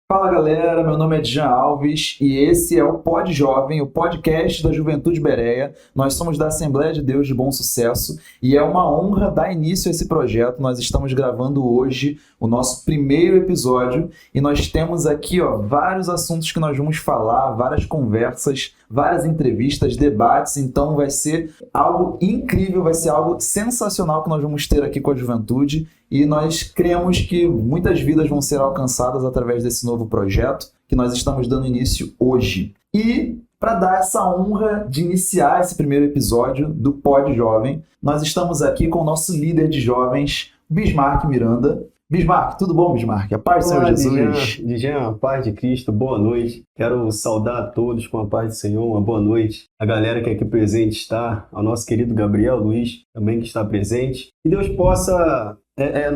Fala galera, meu nome é Djan Alves e esse é o Pod Jovem, o podcast da Juventude Bereia. Nós somos da Assembleia de Deus de Bom Sucesso e é uma honra dar início a esse projeto. Nós estamos gravando hoje o nosso primeiro episódio e nós temos aqui vários assuntos que nós vamos falar, várias conversas, várias entrevistas, debates. Então vai ser algo incrível, vai ser algo sensacional que nós vamos ter aqui com a juventude. E nós cremos que muitas vidas vão ser alcançadas através desse novo projeto que nós estamos dando início hoje. E para dar essa honra de iniciar esse primeiro episódio do Pod Jovem, nós estamos aqui com o nosso líder de jovens, Bismarck Miranda. Bismarck, tudo bom, Bismarck? A paz do Senhor Jesus. Djan, a paz de Cristo, boa noite. Quero saudar a todos com a paz do Senhor, uma boa noite. A galera que aqui presente está, ao nosso querido Gabriel Luiz, também que está presente. Que Deus possa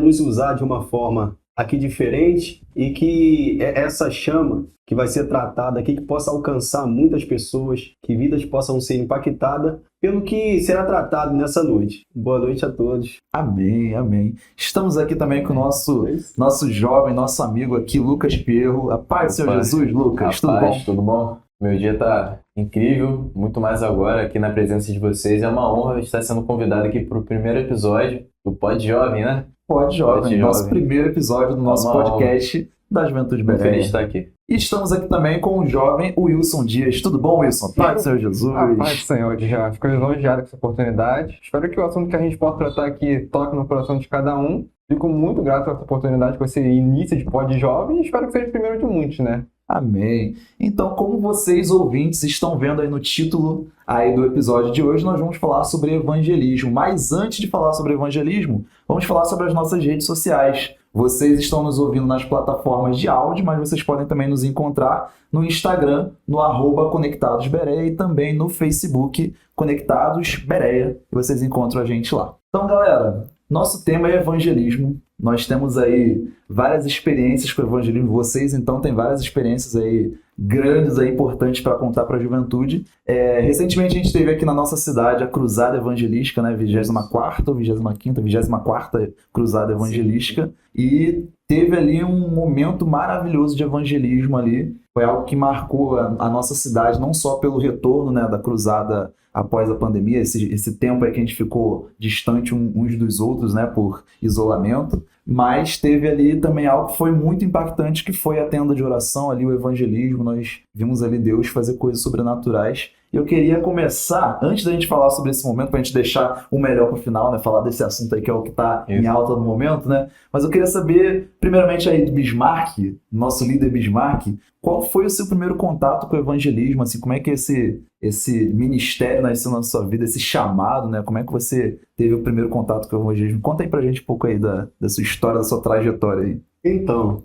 nos usar de uma forma aqui diferente e que essa chama que vai ser tratada aqui, que possa alcançar muitas pessoas, que vidas possam ser impactadas pelo que será tratado nessa noite. Boa noite a todos. Amém, amém. Estamos aqui também com o nosso jovem, nosso amigo aqui, Lucas Pierro. A paz do Senhor Jesus, Lucas, tudo bom? Tudo bom? Meu dia tá incrível, muito mais agora aqui na presença de vocês. É uma honra estar sendo convidado aqui para o primeiro episódio do Pod Jovem, né? Pod Jovem, nosso primeiro episódio do nosso podcast da Juventude Bereia. Feliz de estar aqui. E estamos aqui também com o jovem Wilson Dias. Tudo bom, Wilson? Paz do Senhor Jesus. A paz do Senhor, já fico lisonjeado com essa oportunidade. Espero que o assunto que a gente possa tratar aqui toque no coração de cada um. Fico muito grato por essa oportunidade, com esse início de Pod Jovem, e espero que seja o primeiro de muitos, né? Amém. Então, como vocês, ouvintes, estão vendo aí no título aí do episódio de hoje, nós vamos falar sobre evangelismo. Mas antes de falar sobre evangelismo, vamos falar sobre as nossas redes sociais. Vocês estão nos ouvindo nas plataformas de áudio, mas vocês podem também nos encontrar no Instagram, no @ConectadosBereia e também no Facebook Conectados Bereia. E vocês encontram a gente lá. Então, galera, nosso tema é evangelismo. Nós temos aí várias experiências com o evangelismo. Vocês, então, têm várias experiências aí grandes, aí, importantes para contar para a juventude. Recentemente, a gente teve aqui na nossa cidade a Cruzada Evangelística, né? 24ª ou 25ª? 24ª Cruzada Evangelística. Sim. E teve ali um momento maravilhoso de evangelismo ali. Foi algo que marcou a nossa cidade, não só pelo retorno, né, da cruzada após a pandemia, esse tempo aí que a gente ficou distante uns dos outros, né, por isolamento, mas teve ali também algo que foi muito impactante, que foi a tenda de oração, ali o evangelismo. Nós vimos ali Deus fazer coisas sobrenaturais. Eu queria começar, antes da gente falar sobre esse momento, para a gente deixar o melhor para o final, né? Falar desse assunto aí que é o que está em alta no momento, né? Mas eu queria saber, primeiramente aí do Bismarck, nosso líder Bismarck, qual foi o seu primeiro contato com o evangelismo? Assim, como é que esse ministério nasceu na sua vida, esse chamado, né? Como é que você teve o primeiro contato com o evangelismo? Conta aí pra gente um pouco aí da sua história, da sua trajetória aí. Então,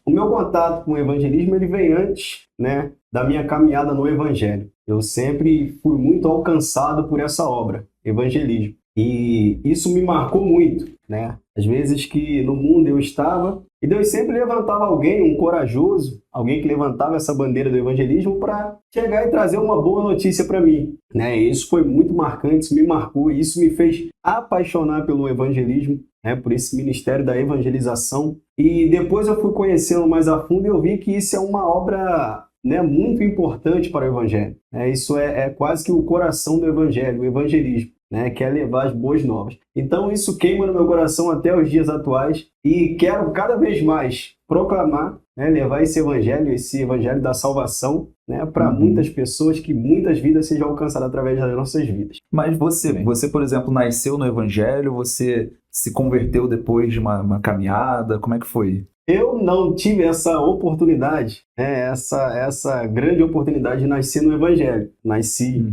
o meu contato com o evangelismo, ele vem antes, né, da minha caminhada no evangelho. Eu sempre fui muito alcançado por essa obra, evangelismo. E isso me marcou muito, né? Às vezes que no mundo eu estava, e Deus sempre levantava alguém, um corajoso, alguém que levantava essa bandeira do evangelismo para chegar e trazer uma boa notícia para mim, né? E isso foi muito marcante, isso me marcou, e isso me fez apaixonar pelo evangelismo, né? Por esse ministério da evangelização. E depois eu fui conhecendo mais a fundo e eu vi que isso é uma obra, né, muito importante para o evangelho. Isso é quase que o coração do evangelho, o evangelismo, né, que é levar as boas novas. Então isso queima no meu coração até os dias atuais e quero cada vez mais proclamar, né, levar esse evangelho da salvação, né, para muitas pessoas, que muitas vidas sejam alcançadas através das nossas vidas. Mas você, por exemplo, nasceu no evangelho, você se converteu depois de uma caminhada, como é que foi? Eu não tive essa oportunidade, né, essa grande oportunidade de nascer no evangelho. Nasci,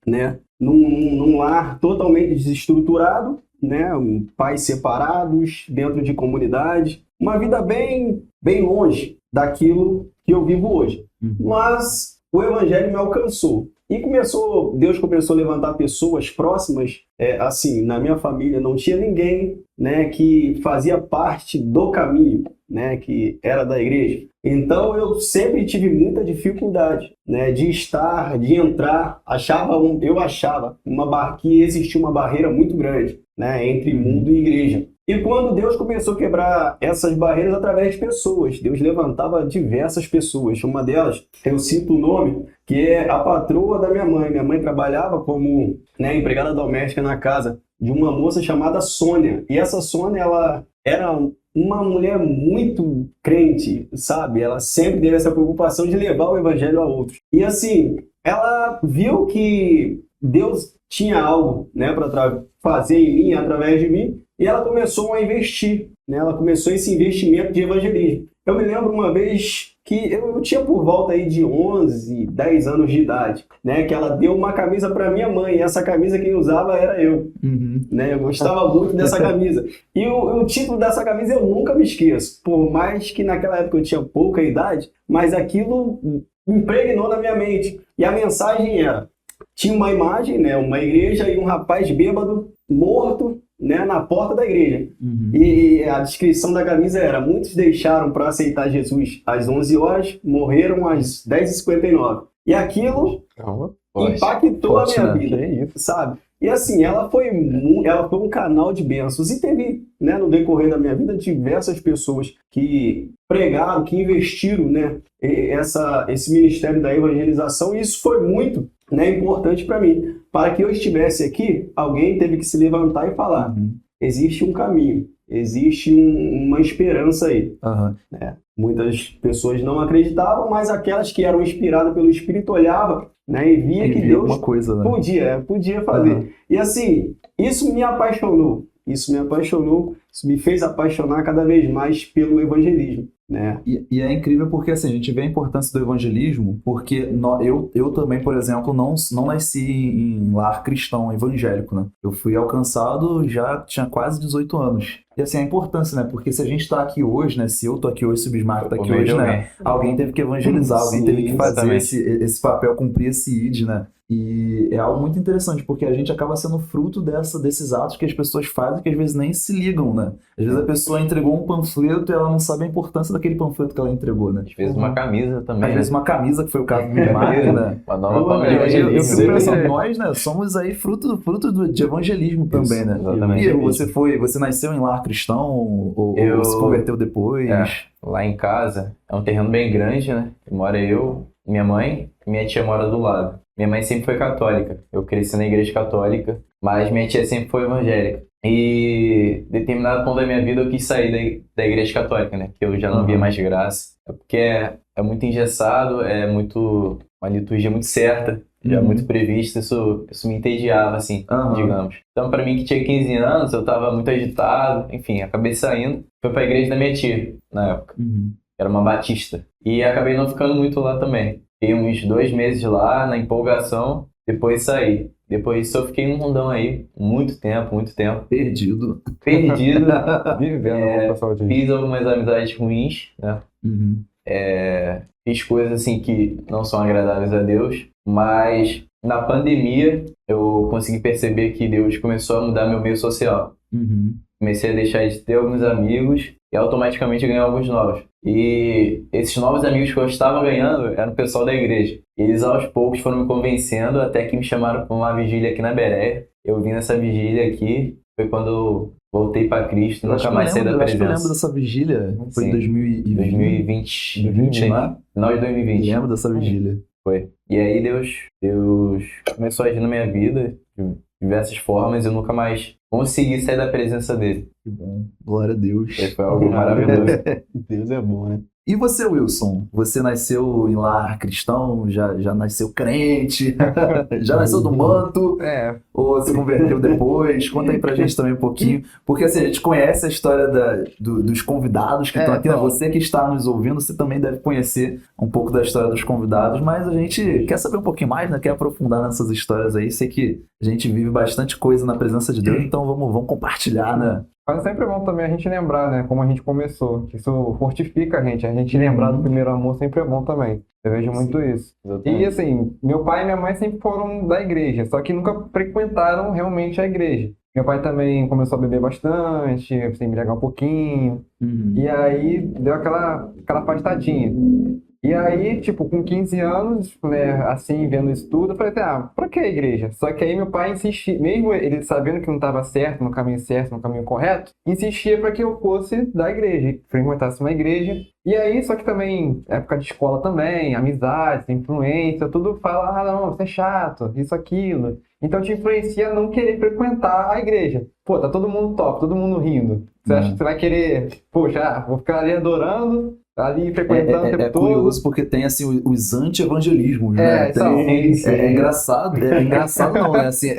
né, num lar totalmente desestruturado, né, pais separados, dentro de comunidade, uma vida bem longe daquilo que eu vivo hoje. Mas o evangelho me alcançou. E Deus começou a levantar pessoas próximas, assim, na minha família não tinha ninguém, né, que fazia parte do caminho, né, que era da igreja. Então eu sempre tive muita dificuldade, né, de entrar. Eu achava que existia uma barreira muito grande, né, entre mundo e igreja. E quando Deus começou a quebrar essas barreiras através de pessoas, Deus levantava diversas pessoas. Uma delas, eu cito o nome, que é a patroa da minha mãe. Minha mãe trabalhava como, né, empregada doméstica na casa de uma moça chamada Sônia. E essa Sônia, ela era uma mulher muito crente, sabe? Ela sempre teve essa preocupação de levar o evangelho a outros. E assim, ela viu que Deus tinha algo, né, para fazer em mim, através de mim, e ela começou a investir, né? Ela começou esse investimento de evangelismo. Eu me lembro uma vez que eu tinha por volta aí de 11, 10 anos de idade, né? Que ela deu uma camisa para minha mãe, e essa camisa quem usava era eu, né? Eu gostava muito dessa camisa. E o título dessa camisa eu nunca me esqueço, por mais que naquela época eu tinha pouca idade, mas aquilo impregnou na minha mente. E a mensagem era: tinha uma imagem, né, uma igreja e um rapaz bêbado, morto, né, na porta da igreja. E a descrição da camisa era: muitos deixaram para aceitar Jesus às 11 horas, morreram às 10h59. E aquilo impactou a minha vida, sabe? E assim, ela foi um canal de bênçãos. E teve, né, no decorrer da minha vida, diversas pessoas que pregaram, que investiram, né, esse ministério da evangelização. E isso foi muito, né, importante para mim. Para que eu estivesse aqui, alguém teve que se levantar e falar: existe um caminho, existe uma esperança aí. Né? Muitas pessoas não acreditavam, mas aquelas que eram inspiradas pelo Espírito olhavam, né, e via que Deus uma coisa, né? podia fazer. E assim, isso me apaixonou, isso me fez apaixonar cada vez mais pelo evangelismo. Né? E é incrível porque assim, a gente vê a importância do evangelismo, porque eu também, por exemplo, não nasci em lar cristão evangélico, né? Eu fui alcançado, já tinha quase 18 anos. E assim, a importância, né? Porque se a gente tá aqui hoje, né? Se eu tô aqui hoje, se o Bismarck tá aqui hoje, né? Alguém teve que evangelizar, alguém teve que fazer esse papel, cumprir esse ID, né? E é algo muito interessante, porque a gente acaba sendo fruto desses atos que as pessoas fazem, que às vezes nem se ligam, né? Às vezes a pessoa entregou um panfleto e ela não sabe a importância daquele panfleto que ela entregou, né? Às vezes uma camisa também. Às vezes uma camisa, que foi o caso do Bismarck, né? Uma nova família Eu evangelista. fico pensando, nós, né, somos aí fruto de evangelismo também, né? Exatamente. E você nasceu em lar cristão ou se converteu depois? Lá em casa é um terreno bem grande, né? Mora eu, minha mãe e minha tia mora do lado. Minha mãe sempre foi católica. Eu cresci na igreja católica, mas minha tia sempre foi evangélica. E em determinado ponto da minha vida eu quis sair da igreja católica, né? Que eu já não via mais graça. É porque é muito engessado, uma liturgia muito certa, já muito prevista. Isso me entediava, assim, digamos. Então, pra mim que tinha 15 anos, eu tava muito agitado. Enfim, acabei saindo. Fui pra igreja da minha tia, na época. Era uma batista. E acabei não ficando muito lá também. Fiquei uns 2 meses lá, na empolgação, depois saí. Depois disso eu fiquei num mundão aí, muito tempo. Perdido. Vivendo Fiz algumas amizades ruins, né? Fiz coisas assim que não são agradáveis a Deus, mas na pandemia eu consegui perceber que Deus começou a mudar meu meio social. Comecei a deixar de ter alguns amigos e automaticamente ganhar alguns novos. E esses novos amigos que eu estava ganhando eram o pessoal da igreja. Eles aos poucos foram me convencendo, até que me chamaram para uma vigília aqui na Bereia. Eu vim nessa vigília aqui, foi quando eu voltei para Cristo, nunca mais saí da presença. Acho que eu lembro dessa vigília, foi em 2020, né? Final de 2020. Lembro dessa vigília. Foi. E aí Deus começou a agir na minha vida de diversas formas e eu nunca mais consegui sair da presença dele. Que bom. Glória a Deus. Foi algo maravilhoso. Deus é bom, né? E você, Wilson? Você nasceu em lar cristão? Já nasceu crente? Já nasceu do manto? Ou se converteu depois? Conta aí pra gente também um pouquinho. Porque assim, a gente conhece a história dos convidados que estão aqui. Né? Você que está nos ouvindo, você também deve conhecer um pouco da história dos convidados. Mas a gente quer saber um pouquinho mais, né? Quer aprofundar nessas histórias aí. Sei que a gente vive bastante coisa na presença de Deus. Então vamos compartilhar, né? Mas é sempre bom também a gente lembrar, né, como a gente começou, que isso fortifica a gente lembrar do primeiro amor sempre é bom também. Eu vejo muito isso. Exatamente. E assim, meu pai e minha mãe sempre foram da igreja, só que nunca frequentaram realmente a igreja. Meu pai também começou a beber bastante, se embriagar um pouquinho, e aí deu aquela afastadinha. E aí, tipo, com 15 anos, né, assim, vendo isso tudo, eu falei assim, pra que a igreja? Só que aí meu pai insistia, mesmo ele sabendo que não estava certo, no caminho correto, insistia para que eu fosse da igreja, frequentasse uma igreja. E aí, só que também, época de escola também, amizades, influência, tudo fala, não, você é chato, isso, aquilo. Então te influencia a não querer frequentar a igreja. Pô, tá todo mundo top, todo mundo rindo. Você acha que você vai querer, poxa, vou ficar ali adorando, ali frequentando o tempo É todo. curioso porque tem assim os anti-evangelismos, né? então, sim. É engraçado não, né? Assim,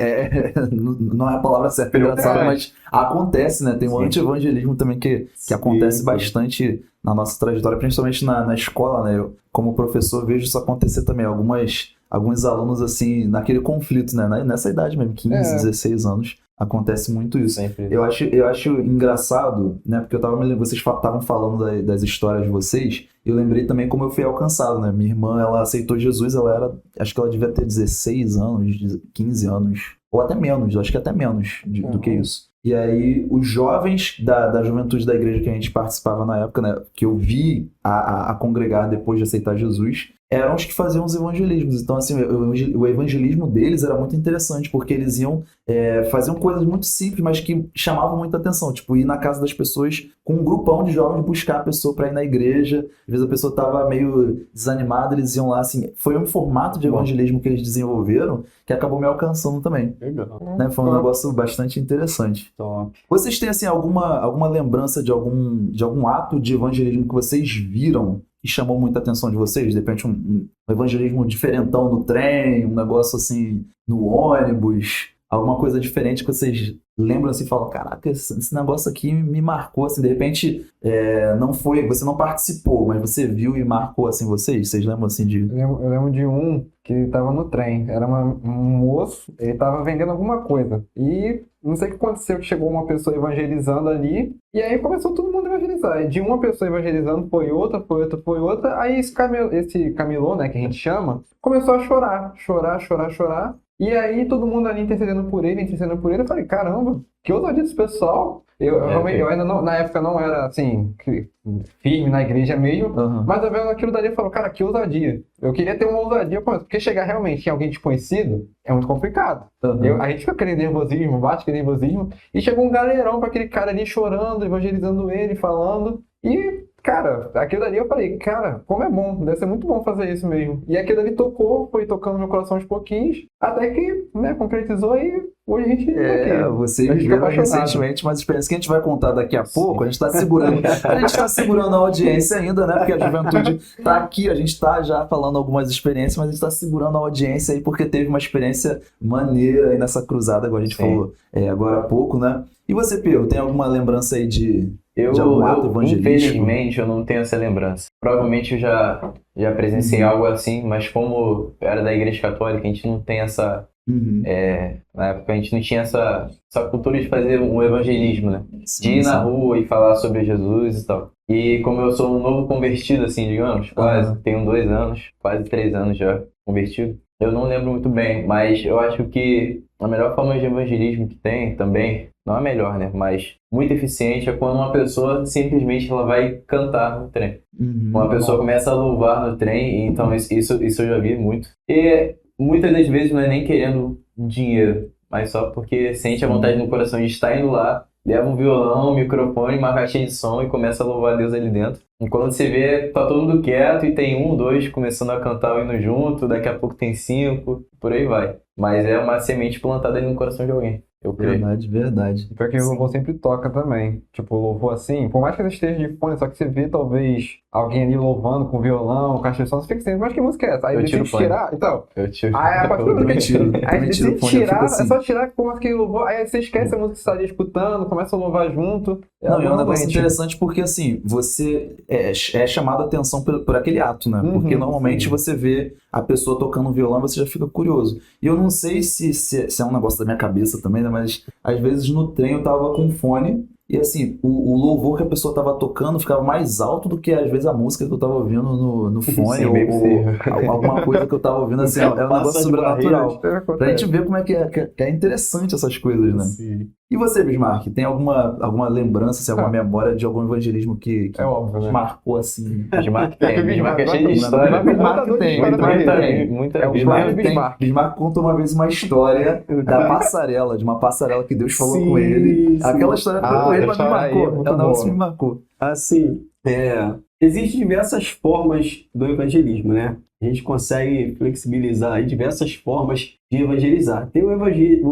não é a palavra certa, é engraçado, mas acontece, né? Tem o Sim. anti-evangelismo também que acontece bastante na nossa trajetória, principalmente na escola, né? Eu, como professor, vejo isso acontecer também. Alguns alunos, assim, naquele conflito, né? Nessa idade mesmo, 15, 16 anos, acontece muito isso. Sempre. Eu acho engraçado, né? Porque vocês estavam falando das histórias de vocês, e eu lembrei também como eu fui alcançado, né? Minha irmã, ela aceitou Jesus, acho que ela devia ter 16 anos, 15 anos, ou até menos, acho que até menos do que isso. E aí, os jovens da juventude da igreja que a gente participava na época, né? Que eu vi a congregar depois de aceitar Jesus, eram os que faziam os evangelismos. Então, assim, o evangelismo deles era muito interessante, porque eles faziam coisas muito simples, mas que chamavam muita atenção. Tipo, ir na casa das pessoas com um grupão de jovens buscar a pessoa para ir na igreja. Às vezes a pessoa estava meio desanimada, eles iam lá, assim. Foi um formato de evangelismo que eles desenvolveram que acabou me alcançando também. Legal. Né? Foi um negócio bastante interessante. Top. Vocês têm, assim, alguma lembrança de algum ato de evangelismo que vocês viram e chamou muita atenção de vocês? De repente, um evangelismo diferentão no trem, um negócio assim no ônibus, alguma coisa diferente que vocês lembram assim e falam, caraca, esse negócio aqui me marcou, assim, de repente você não participou, mas você viu e marcou assim vocês lembram assim de... Eu lembro de um que estava no trem, era um moço, ele estava vendendo alguma coisa, e não sei o que aconteceu, que chegou uma pessoa evangelizando ali, e aí começou todo mundo a evangelizar, e de uma pessoa evangelizando foi outra, aí esse camelô, né, que a gente chama, começou a chorar, e aí todo mundo ali intercedendo por ele, eu falei, caramba, que ousadia desse pessoal. Eu ainda não, na época não era assim, firme na igreja mesmo, mas eu vendo aquilo dali e falo, cara, que ousadia. Eu queria ter uma ousadia, porque chegar realmente em alguém desconhecido é muito complicado. A gente fica aquele nervosismo, bate aquele nervosismo, e chegou um galerão para aquele cara ali chorando, evangelizando ele, falando, e... Cara, aquilo dali eu falei, cara, como é bom, deve ser muito bom fazer isso mesmo. E aquilo dali foi tocando no meu coração aos pouquinhos, até que, né, concretizou e hoje a gente tá aqui. Vocês viveram recentemente uma experiência que a gente vai contar daqui a pouco. A gente está segurando a audiência ainda, né? Porque a juventude tá aqui, a gente tá já falando algumas experiências, mas a gente tá segurando a audiência aí porque teve uma experiência maneira aí nessa cruzada, igual a gente falou agora há pouco, né? E você, Pedro, tem alguma lembrança aí de algum ato evangelístico? Infelizmente, eu não tenho essa lembrança. Provavelmente eu já presenciei algo assim, mas como eu era da igreja católica, a gente não tem essa... na época a gente não tinha essa cultura de fazer um evangelismo, né? De ir na rua e falar sobre Jesus e tal. E como eu sou um novo convertido, assim, digamos, tenho 2 anos, quase 3 anos já convertido, eu não lembro muito bem, mas eu acho que a melhor forma de evangelismo que tem também, não é melhor, né? Mas muito eficiente é quando uma pessoa simplesmente ela vai cantar no trem. Uma pessoa começa a louvar no trem, então isso eu já vi muito. E muitas das vezes não é nem querendo dinheiro, mas só porque sente a vontade no coração de estar indo lá, leva um violão, um microfone, uma caixinha de som e começa a louvar a Deus ali dentro. E quando você vê, tá todo mundo quieto e tem 1, 2 começando a cantar o hino junto, daqui a pouco tem 5, por aí vai. Mas é uma semente plantada ali no coração de alguém. Eu creio. Verdade. Pior que o louvor sempre toca também. Tipo, o louvor assim, por mais que ele esteja de fone, só que você vê talvez alguém ali louvando com violão, caixa de som, você fica assim, mas que música é essa? Aí Eu ele tiro decide tirar, então. Eu tiro. Aí a partir do momento que tiro decide o fone, eu tirar, fico assim. é só tirar com aquele louvor, aí você esquece a música que você estaria escutando, começa a louvar junto. Não, é um negócio interessante porque, assim, você é chamado a atenção por aquele ato, né? Porque normalmente você vê a pessoa tocando violão e você já fica curioso. E eu não sei se é um negócio da minha cabeça também, né? Mas às vezes no trem eu tava com fone E assim, o louvor que a pessoa tava tocando ficava mais alto do que às vezes a música que eu tava ouvindo no fone, Sim, ou, bem possível. alguma coisa que eu tava ouvindo, assim, é um negócio Passa de sobrenatural. barreiras. Pra gente ver como é que é interessante essas coisas, né? Sim. E você, Bismarck, tem alguma lembrança, assim, alguma memória de algum evangelismo que É óbvio, né? marcou assim? Bismarck tem. Bismarck é cheio de Bismarck- história. Bismarck tem, Muita É o vida. Flávio Bismarck Bismarck. Bismarck contou uma vez uma história da passarela, de uma passarela que Deus falou com ele. Sim. Aquela história foi com ele, mas me essa aí é marcou. muito É um negócio que boa. me marcou. Assim, existem diversas formas do evangelismo, né? A gente consegue flexibilizar aí diversas formas de evangelizar. Tem o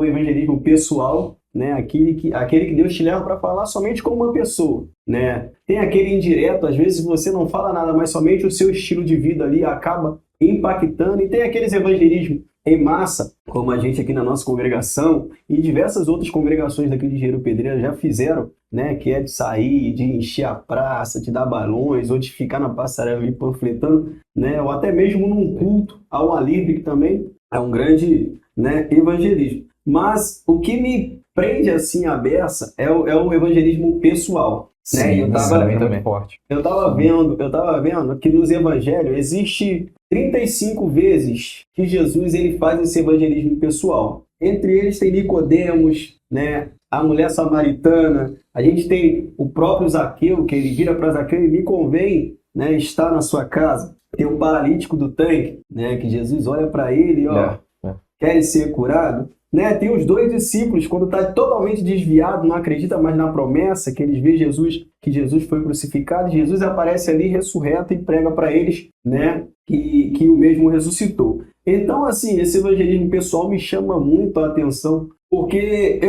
evangelismo pessoal, né? Aquele que Deus te leva para falar somente com uma pessoa, né? Tem aquele indireto, às vezes você não fala nada, mas somente o seu estilo de vida ali acaba impactando. E tem aqueles evangelismos em massa, como a gente aqui na nossa congregação e diversas outras congregações daqui de Engenheiro Pedreira já fizeram, né? Que é de sair, de encher a praça, de dar balões, ou de ficar na passarela ali panfletando, né? Ou até mesmo num culto ao ar livre, que também é um grande, né, evangelismo. Mas o que me prende assim a beça é o evangelismo pessoal. Né? Sim, Eu Pra tava, mim É também. muito forte. eu tava vendo que nos evangelhos existe 35 vezes que Jesus ele faz esse evangelismo pessoal. Entre eles tem Nicodemos, né? A mulher samaritana, a gente tem o próprio Zaqueu, que ele vira para Zaqueu e me convém, né, estar na sua casa. Tem o paralítico do tanque, né, que Jesus olha para ele, ó, quer ser curado? Né? Tem os dois discípulos, quando está totalmente desviado, não acredita mais na promessa, que eles veem Jesus, que Jesus foi crucificado, Jesus aparece ali ressurreto e prega para eles, né, que o mesmo ressuscitou. Então, assim, esse evangelismo pessoal me chama muito a atenção, porque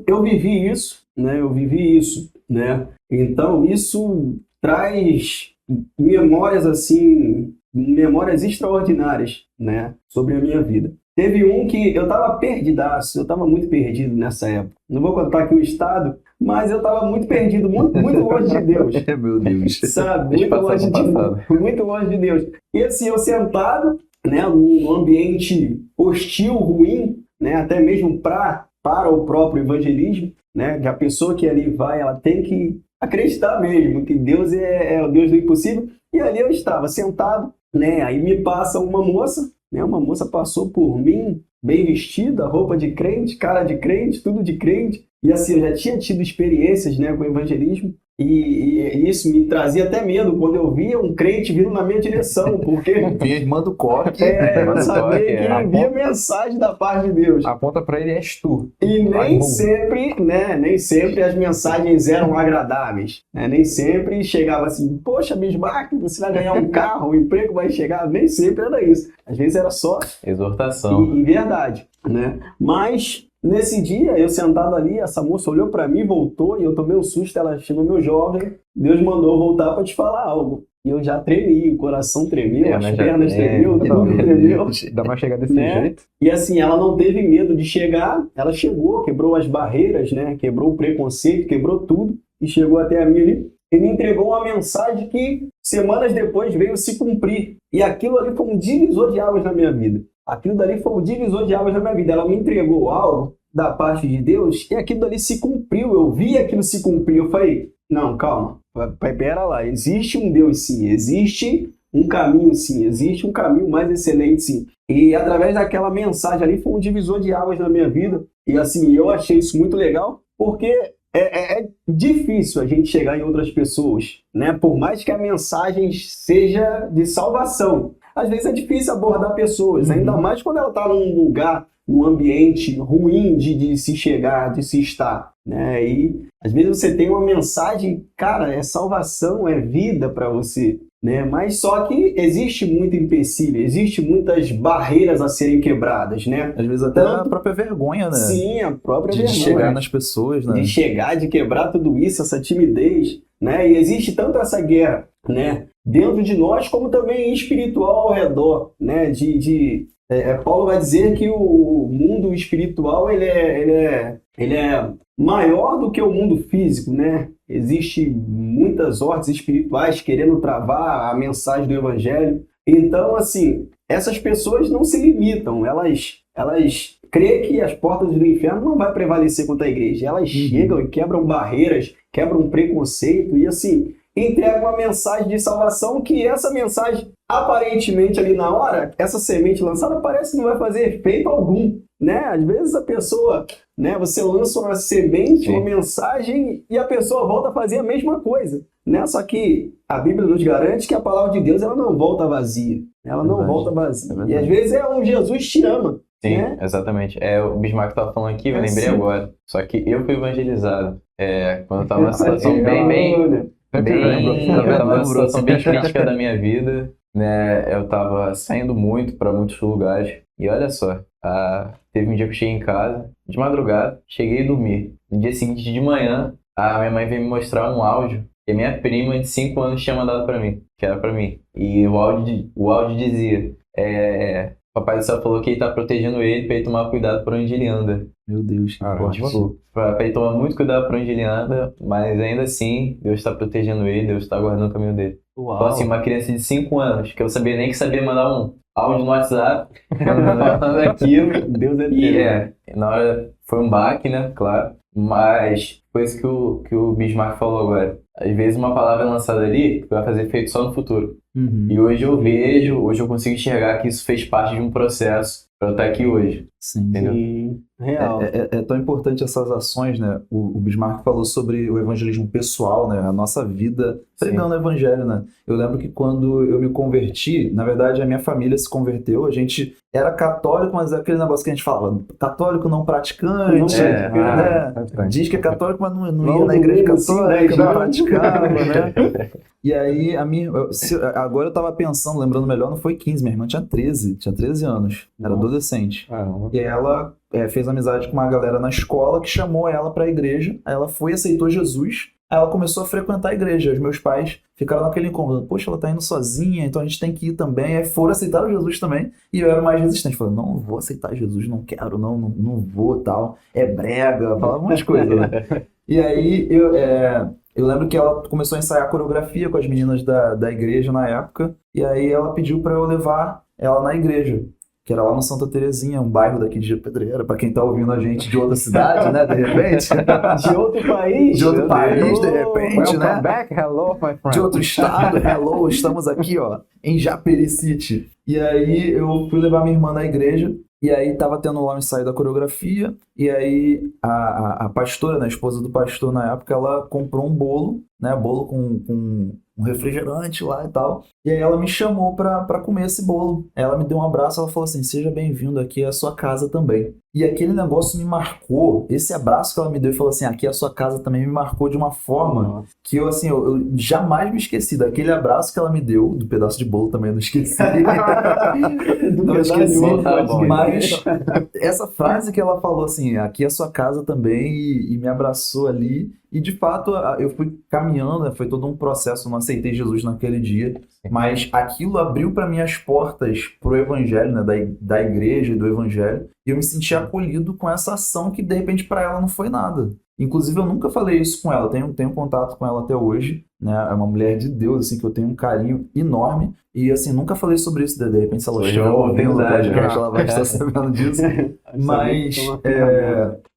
eu vivi isso, né? Eu vivi isso, né? Então, isso traz memórias, assim, memórias extraordinárias, né, sobre a minha vida. Teve um que eu tava perdidaço, eu tava muito perdido nessa época. Não vou contar aqui o estado, mas eu tava muito perdido, muito, muito longe de Deus. Meu Deus. Sabe? Deixa passar pro passado. Muito longe de Deus. E assim, eu sentado, né, num ambiente hostil, ruim, né, até mesmo para o próprio evangelismo, né, que a pessoa que ali vai, ela tem que acreditar mesmo que Deus é o Deus do impossível. E ali eu estava sentado, né, aí me passa uma moça, né, uma moça passou por mim, bem vestida, roupa de crente, cara de crente, tudo de crente. E assim, eu já tinha tido experiências, né, com o evangelismo, e isso me trazia até medo quando eu via um crente vindo na minha direção, porque Vinha a irmã do Coque. eu sabia que ele envia mensagem da parte de Deus. Aponta pra ele, és tu. E Vai, nem bom. sempre, né, nem sempre as mensagens eram agradáveis, né? Nem sempre chegava assim, poxa, Bismarck, você vai ganhar um carro, o emprego vai chegar, nem sempre era isso. Às vezes era só Exortação. e verdade, né? Mas nesse dia, eu sentado ali, essa moça olhou para mim, voltou, e eu tomei um susto, ela chegou, meu jovem, Deus mandou eu voltar para te falar algo. E eu já tremi, o coração tremeu, as pernas tremeu, tudo tremeu. Dá pra chegar desse Né? jeito? E assim, ela não teve medo de chegar, ela chegou, quebrou as barreiras, né? Quebrou o preconceito, quebrou tudo e chegou até a mim ali e me entregou uma mensagem que semanas depois veio se cumprir. E aquilo ali foi um divisor de águas na minha vida. Aquilo dali foi um divisor de águas na minha vida. Ela me entregou algo da parte de Deus e aquilo dali se cumpriu. Eu vi aquilo se cumprir. Eu falei, não, calma, pera lá. Existe um Deus sim, existe um caminho sim, existe um caminho mais excelente sim. E através daquela mensagem ali foi um divisor de águas na minha vida. E assim, eu achei isso muito legal, porque é difícil a gente chegar em outras pessoas, né? Por mais que a mensagem seja de salvação, às vezes é difícil abordar pessoas, ainda mais quando ela está num lugar, num ambiente ruim de se chegar, de se estar, né? E às vezes você tem uma mensagem, cara, é salvação, é vida para você, né? Mas só que existe muito empecilho, existe muitas barreiras a serem quebradas, né? Às vezes até a própria vergonha, né? Sim, a própria De vergonha. chegar nas pessoas, né? De chegar, de quebrar tudo isso, essa timidez, né? E existe tanto essa guerra, né, dentro de nós, como também espiritual ao redor, né? Paulo vai dizer que o mundo espiritual ele é maior do que o mundo físico, né? Existem muitas ordens espirituais querendo travar a mensagem do evangelho. Então, assim, essas pessoas não se limitam, elas crê que as portas do inferno não vai prevalecer contra a igreja. Elas chegam e quebram barreiras, quebram preconceito e assim, entregam uma mensagem de salvação que essa mensagem, aparentemente ali na hora, essa semente lançada parece que não vai fazer efeito algum, né? Às vezes a pessoa, né, você lança uma semente, uma mensagem e a pessoa volta a fazer a mesma coisa, né? Só que a Bíblia nos garante que a palavra de Deus ela não volta vazia. Ela não volta vazia. E às vezes é um Jesus te ama. Sim, né? Exatamente. O Bismarck estava falando aqui, eu lembrei sim. agora. Só que eu fui evangelizado. Quando eu estava numa situação eu tava numa situação bem crítica da minha vida, né? Eu estava saindo muito para muitos lugares. E olha só, teve um dia que eu cheguei em casa, de madrugada, cheguei a dormir. No dia seguinte, de manhã, a minha mãe veio me mostrar um áudio que a minha prima de 5 anos tinha mandado para mim, que era para mim. E o áudio dizia... Papai do Céu falou que ele tá protegendo ele pra ele tomar cuidado por onde ele anda. Meu Deus. Pra ele tomar muito cuidado por onde ele anda, mas ainda assim, Deus tá protegendo ele, Deus tá guardando o caminho dele. Uau. Então assim, uma criança de 5 anos, que eu sabia nem que sabia mandar um áudio no WhatsApp, falando aquilo. Deus é E na hora foi um baque, né, claro, mas foi isso que o Bismarck falou agora. Às vezes uma palavra é lançada ali vai fazer efeito só no futuro. E hoje eu consigo enxergar que isso fez parte de um processo para eu estar aqui hoje. Sim. Entendeu? Real. É tão importante essas ações, né? O Bismarck falou sobre o evangelismo pessoal, né? A nossa vida pregando o evangelho, né? Eu lembro que quando eu me converti, na verdade a minha família se converteu, a gente era católico, mas é aquele negócio que a gente falava, católico não praticante, né? Diz que é católico, mas não ia na igreja católica, não praticava, né? E aí, agora eu tava pensando, lembrando melhor, não foi 15, minha irmã tinha 13 anos, era adolescente. E ela fez amizade com uma galera na escola que chamou ela pra igreja, aí ela foi e aceitou Jesus, aí ela começou a frequentar a igreja. Os meus pais ficaram naquele incômodo, poxa, ela tá indo sozinha, então a gente tem que ir também. Aí foram aceitar o Jesus também, e eu era mais resistente, falei, não vou aceitar Jesus, não quero, não vou, tal, é brega, falava umas coisas, né? E aí eu lembro que ela começou a ensaiar coreografia com as meninas da igreja na época, e aí ela pediu pra eu levar ela na igreja, que era lá no Santa Terezinha, um bairro daqui de Pedreira, pra quem tá ouvindo a gente de outra cidade, né, de repente. De outro país. De outro país, de repente, né? Welcome back, hello, my friend. De outro estado, hello, estamos aqui, ó, em Japericite. E aí eu fui levar minha irmã na igreja, e aí tava tendo lá o ensaio da coreografia, e aí a pastora, né, a esposa do pastor na época, ela comprou um bolo, né, bolo com um refrigerante lá e tal, e aí ela me chamou pra comer esse bolo. Ela me deu um abraço, ela falou assim, seja bem-vindo aqui à sua casa também. E aquele negócio me marcou, esse abraço que ela me deu e falou assim, aqui é a sua casa também, me marcou de uma forma que eu, assim, eu jamais me esqueci daquele abraço que ela me deu, do pedaço de bolo também eu não esqueci. Não esqueci, mas essa frase que ela falou assim, aqui é a sua casa também, e me abraçou ali. E de fato eu fui caminhando, né? Foi todo um processo, eu não aceitei Jesus naquele dia, mas aquilo abriu para mim as portas pro evangelho, né? Da igreja e do evangelho, e eu me senti acolhido com essa ação que de repente para ela não foi nada. Inclusive eu nunca falei isso com ela, tenho contato com ela até hoje, né? É uma mulher de Deus, assim, que eu tenho um carinho enorme, e assim, nunca falei sobre isso, de repente se ela estiver ouvindo o podcast, ela vai estar sabendo disso, mas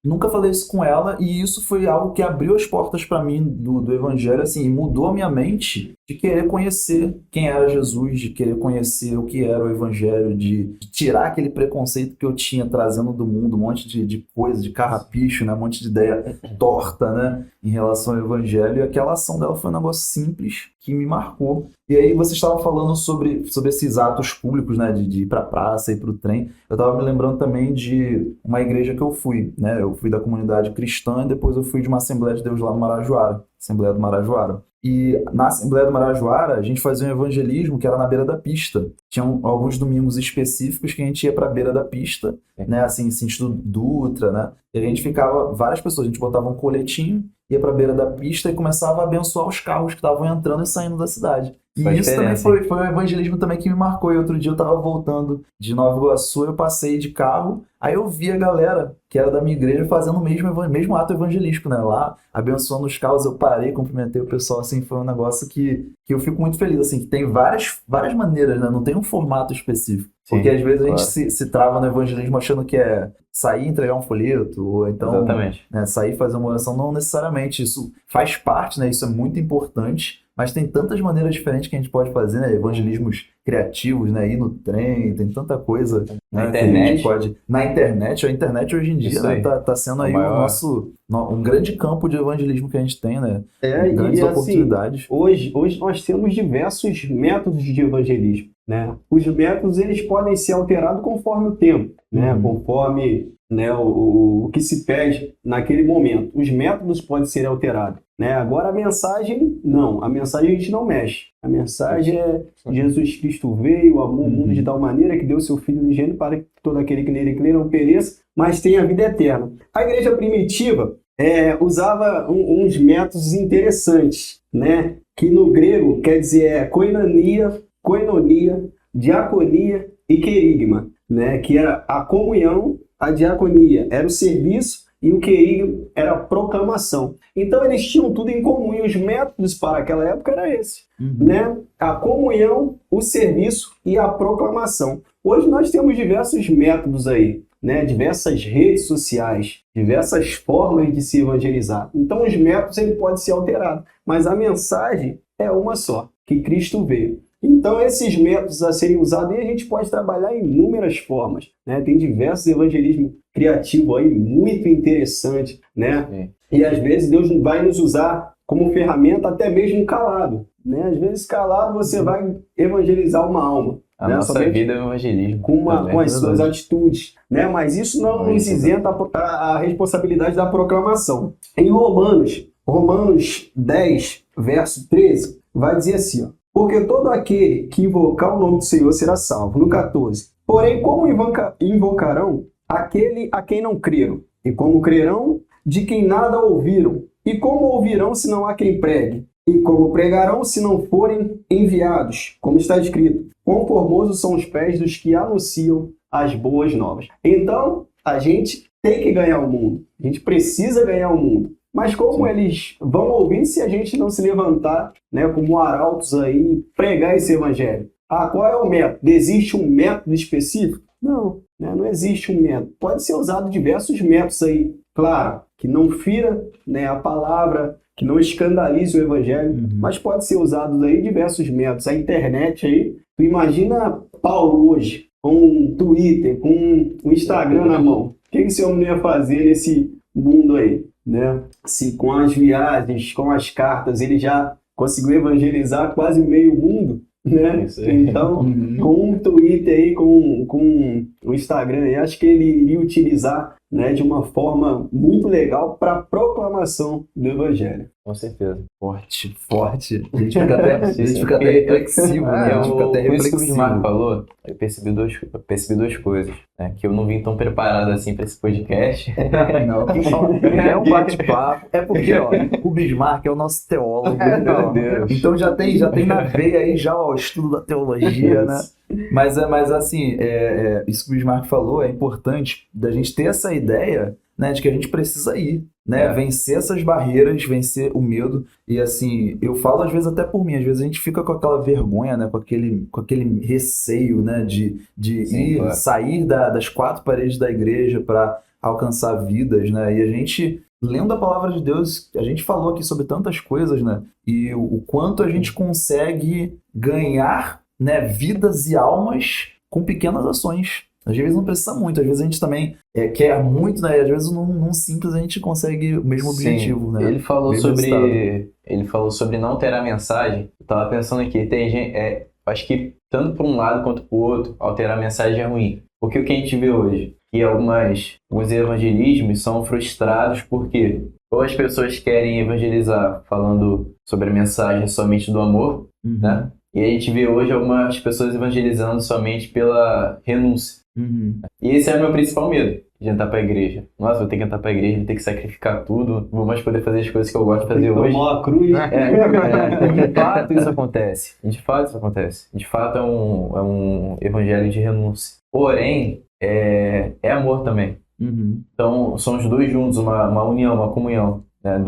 nunca falei isso com ela, e isso foi algo que abriu as portas para mim do evangelho, assim, e mudou a minha mente de querer conhecer quem era Jesus, de querer conhecer o que era o evangelho, de tirar aquele preconceito que eu tinha trazendo do mundo, um monte de coisa, de carrapicho, né? Um monte de ideia torta, né? Em relação ao evangelho, e aquela ação dela foi um negócio simples que me marcou. E aí você estava falando sobre esses atos públicos, né? De ir pra praça, ir pro trem. Eu estava me lembrando também de uma igreja que eu fui, né? Eu fui da comunidade cristã e depois eu fui de uma Assembleia de Deus lá no Marajoara, Assembleia do Marajoara. E na Assembleia do Marajoara, a gente fazia um evangelismo que era na beira da pista. Tinham alguns domingos específicos que a gente ia pra beira da pista, né? Assim, sentido Dutra, né? E a gente ficava, várias pessoas, a gente botava um coletinho, ia pra beira da pista e começava a abençoar os carros que estavam entrando e saindo da cidade. E Faz isso também diferença, foi um evangelismo também que me marcou. E outro dia eu tava voltando de Nova Iguaçu, eu passei de carro, aí eu vi a galera que era da minha igreja fazendo o mesmo ato evangelístico, né? Lá, abençoando os carros, eu parei, cumprimentei o pessoal, assim, foi um negócio que eu fico muito feliz, assim, que tem várias maneiras, né? Não tem um formato específico. Sim, Porque às vezes a claro. gente se trava no evangelismo achando que é sair e entregar um folheto, ou então Exatamente. né, sair e fazer uma oração. Não necessariamente, isso faz parte, né? Isso é muito importante, mas tem tantas maneiras diferentes que a gente pode fazer, né? Evangelismos criativos, né? Ir no trem, tem tanta coisa, Na né, que a gente internet. pode... Na internet, a internet hoje em dia, Isso né, aí. tá sendo aí O maior. um grande campo de evangelismo que a gente tem, né? Grandes E assim, oportunidades. hoje nós temos diversos métodos de evangelismo, né? Os métodos eles podem ser alterados conforme o tempo, né? Uhum. Conforme, né, o que se pede naquele momento. Os métodos podem ser alterados, né? Agora a mensagem, não. A mensagem a gente não mexe. A mensagem é Jesus Cristo veio, amou o mundo de tal maneira que deu seu Filho unigênito para que todo aquele que nele crê não pereça, mas tenha a vida eterna. A igreja primitiva usava uns métodos interessantes, né? Que no grego quer dizer koinonia, diaconia e querigma, né? Que era a comunhão, a diaconia era o serviço e o querigma era a proclamação. Então eles tinham tudo em comum e os métodos para aquela época era esse, né? A comunhão, o serviço e a proclamação. Hoje nós temos diversos métodos aí, né? Diversas redes sociais, diversas formas de se evangelizar. Então os métodos ele pode ser alterado, mas a mensagem é uma só, que Cristo veio. Então, esses métodos a serem usados, aí a gente pode trabalhar em inúmeras formas, né? Tem diversos evangelismos criativos aí, muito interessante, né? Sim. E às vezes Deus vai nos usar como ferramenta até mesmo calado, né? Às vezes calado você vai evangelizar uma alma. A né? nossa Somente vida é um evangelismo. com também. as suas atitudes, né? Mas isso não nos isenta a responsabilidade da proclamação. Em Romanos 10, verso 13, vai dizer assim, ó: porque todo aquele que invocar o nome do Senhor será salvo. No 14. Porém, como invocarão aquele a quem não creram? E como crerão de quem nada ouviram? E como ouvirão se não há quem pregue? E como pregarão se não forem enviados? Como está escrito: quão formosos são os pés dos que anunciam as boas novas. Então, a gente tem que ganhar o mundo. A gente precisa ganhar o mundo. Mas como eles vão ouvir se a gente não se levantar, né, como arautos aí, pregar esse evangelho? Ah, qual é o método? Existe um método específico? Não, né, não existe um método. Pode ser usado diversos métodos aí. Claro, que não fira, né, a palavra, que não escandalize o evangelho, mas pode ser usado aí diversos métodos. A internet aí, tu imagina Paulo hoje, com um Twitter, com um Instagram na mão. O que esse homem ia fazer nesse mundo aí? Né? Se com as viagens, com as cartas, ele já conseguiu evangelizar quase meio mundo, né? Então, com um Twitter aí, com o Instagram aí, acho que ele iria utilizar, né, de uma forma muito legal para a proclamação do evangelho. Com certeza. Forte. A gente fica até reflexivo, né? A gente fica até Por isso que o reflexivo. Bismarck falou, eu percebi duas coisas, né? Que eu não vim tão preparado assim para esse podcast. Não, é um bate-papo. É porque, ó, o Bismarck é o nosso teólogo. Meu Deus. Então já tem na veia aí já ó, o estudo da teologia, né? Mas assim, isso que o Bismarck falou é importante da gente ter essa ideia, né, de que a gente precisa ir, né? Vencer essas barreiras, vencer o medo. E assim, eu falo às vezes até por mim, às vezes a gente fica com aquela vergonha, né, com aquele receio, né, de Sim, claro. sair das quatro paredes da igreja para alcançar vidas, né? E a gente, lendo a palavra de Deus, a gente falou aqui sobre tantas coisas, né? E o quanto a gente consegue ganhar, né, vidas e almas com pequenas ações. Às vezes não precisa muito, às vezes a gente também quer muito, né? E às vezes num simples a gente consegue o mesmo objetivo, né? Ele falou Mesmo sobre não ter a mensagem. Eu tava pensando aqui, tem gente, acho que tanto para um lado quanto para o outro, alterar a mensagem é ruim. Porque o que a gente vê hoje, que alguns evangelismos são frustrados porque ou as pessoas querem evangelizar falando sobre a mensagem somente do amor, né? E a gente vê hoje algumas pessoas evangelizando somente pela renúncia. E esse é o meu principal medo. entrar pra igreja. Nossa, vou ter que entrar pra igreja, vou ter que sacrificar tudo, vou mais poder fazer as coisas que eu gosto de fazer hoje. Tomar a cruz. De fato isso acontece. De fato isso acontece. De fato é um evangelho de renúncia. Porém, é amor também. Uhum. Então, são os dois juntos, uma união, uma comunhão, né?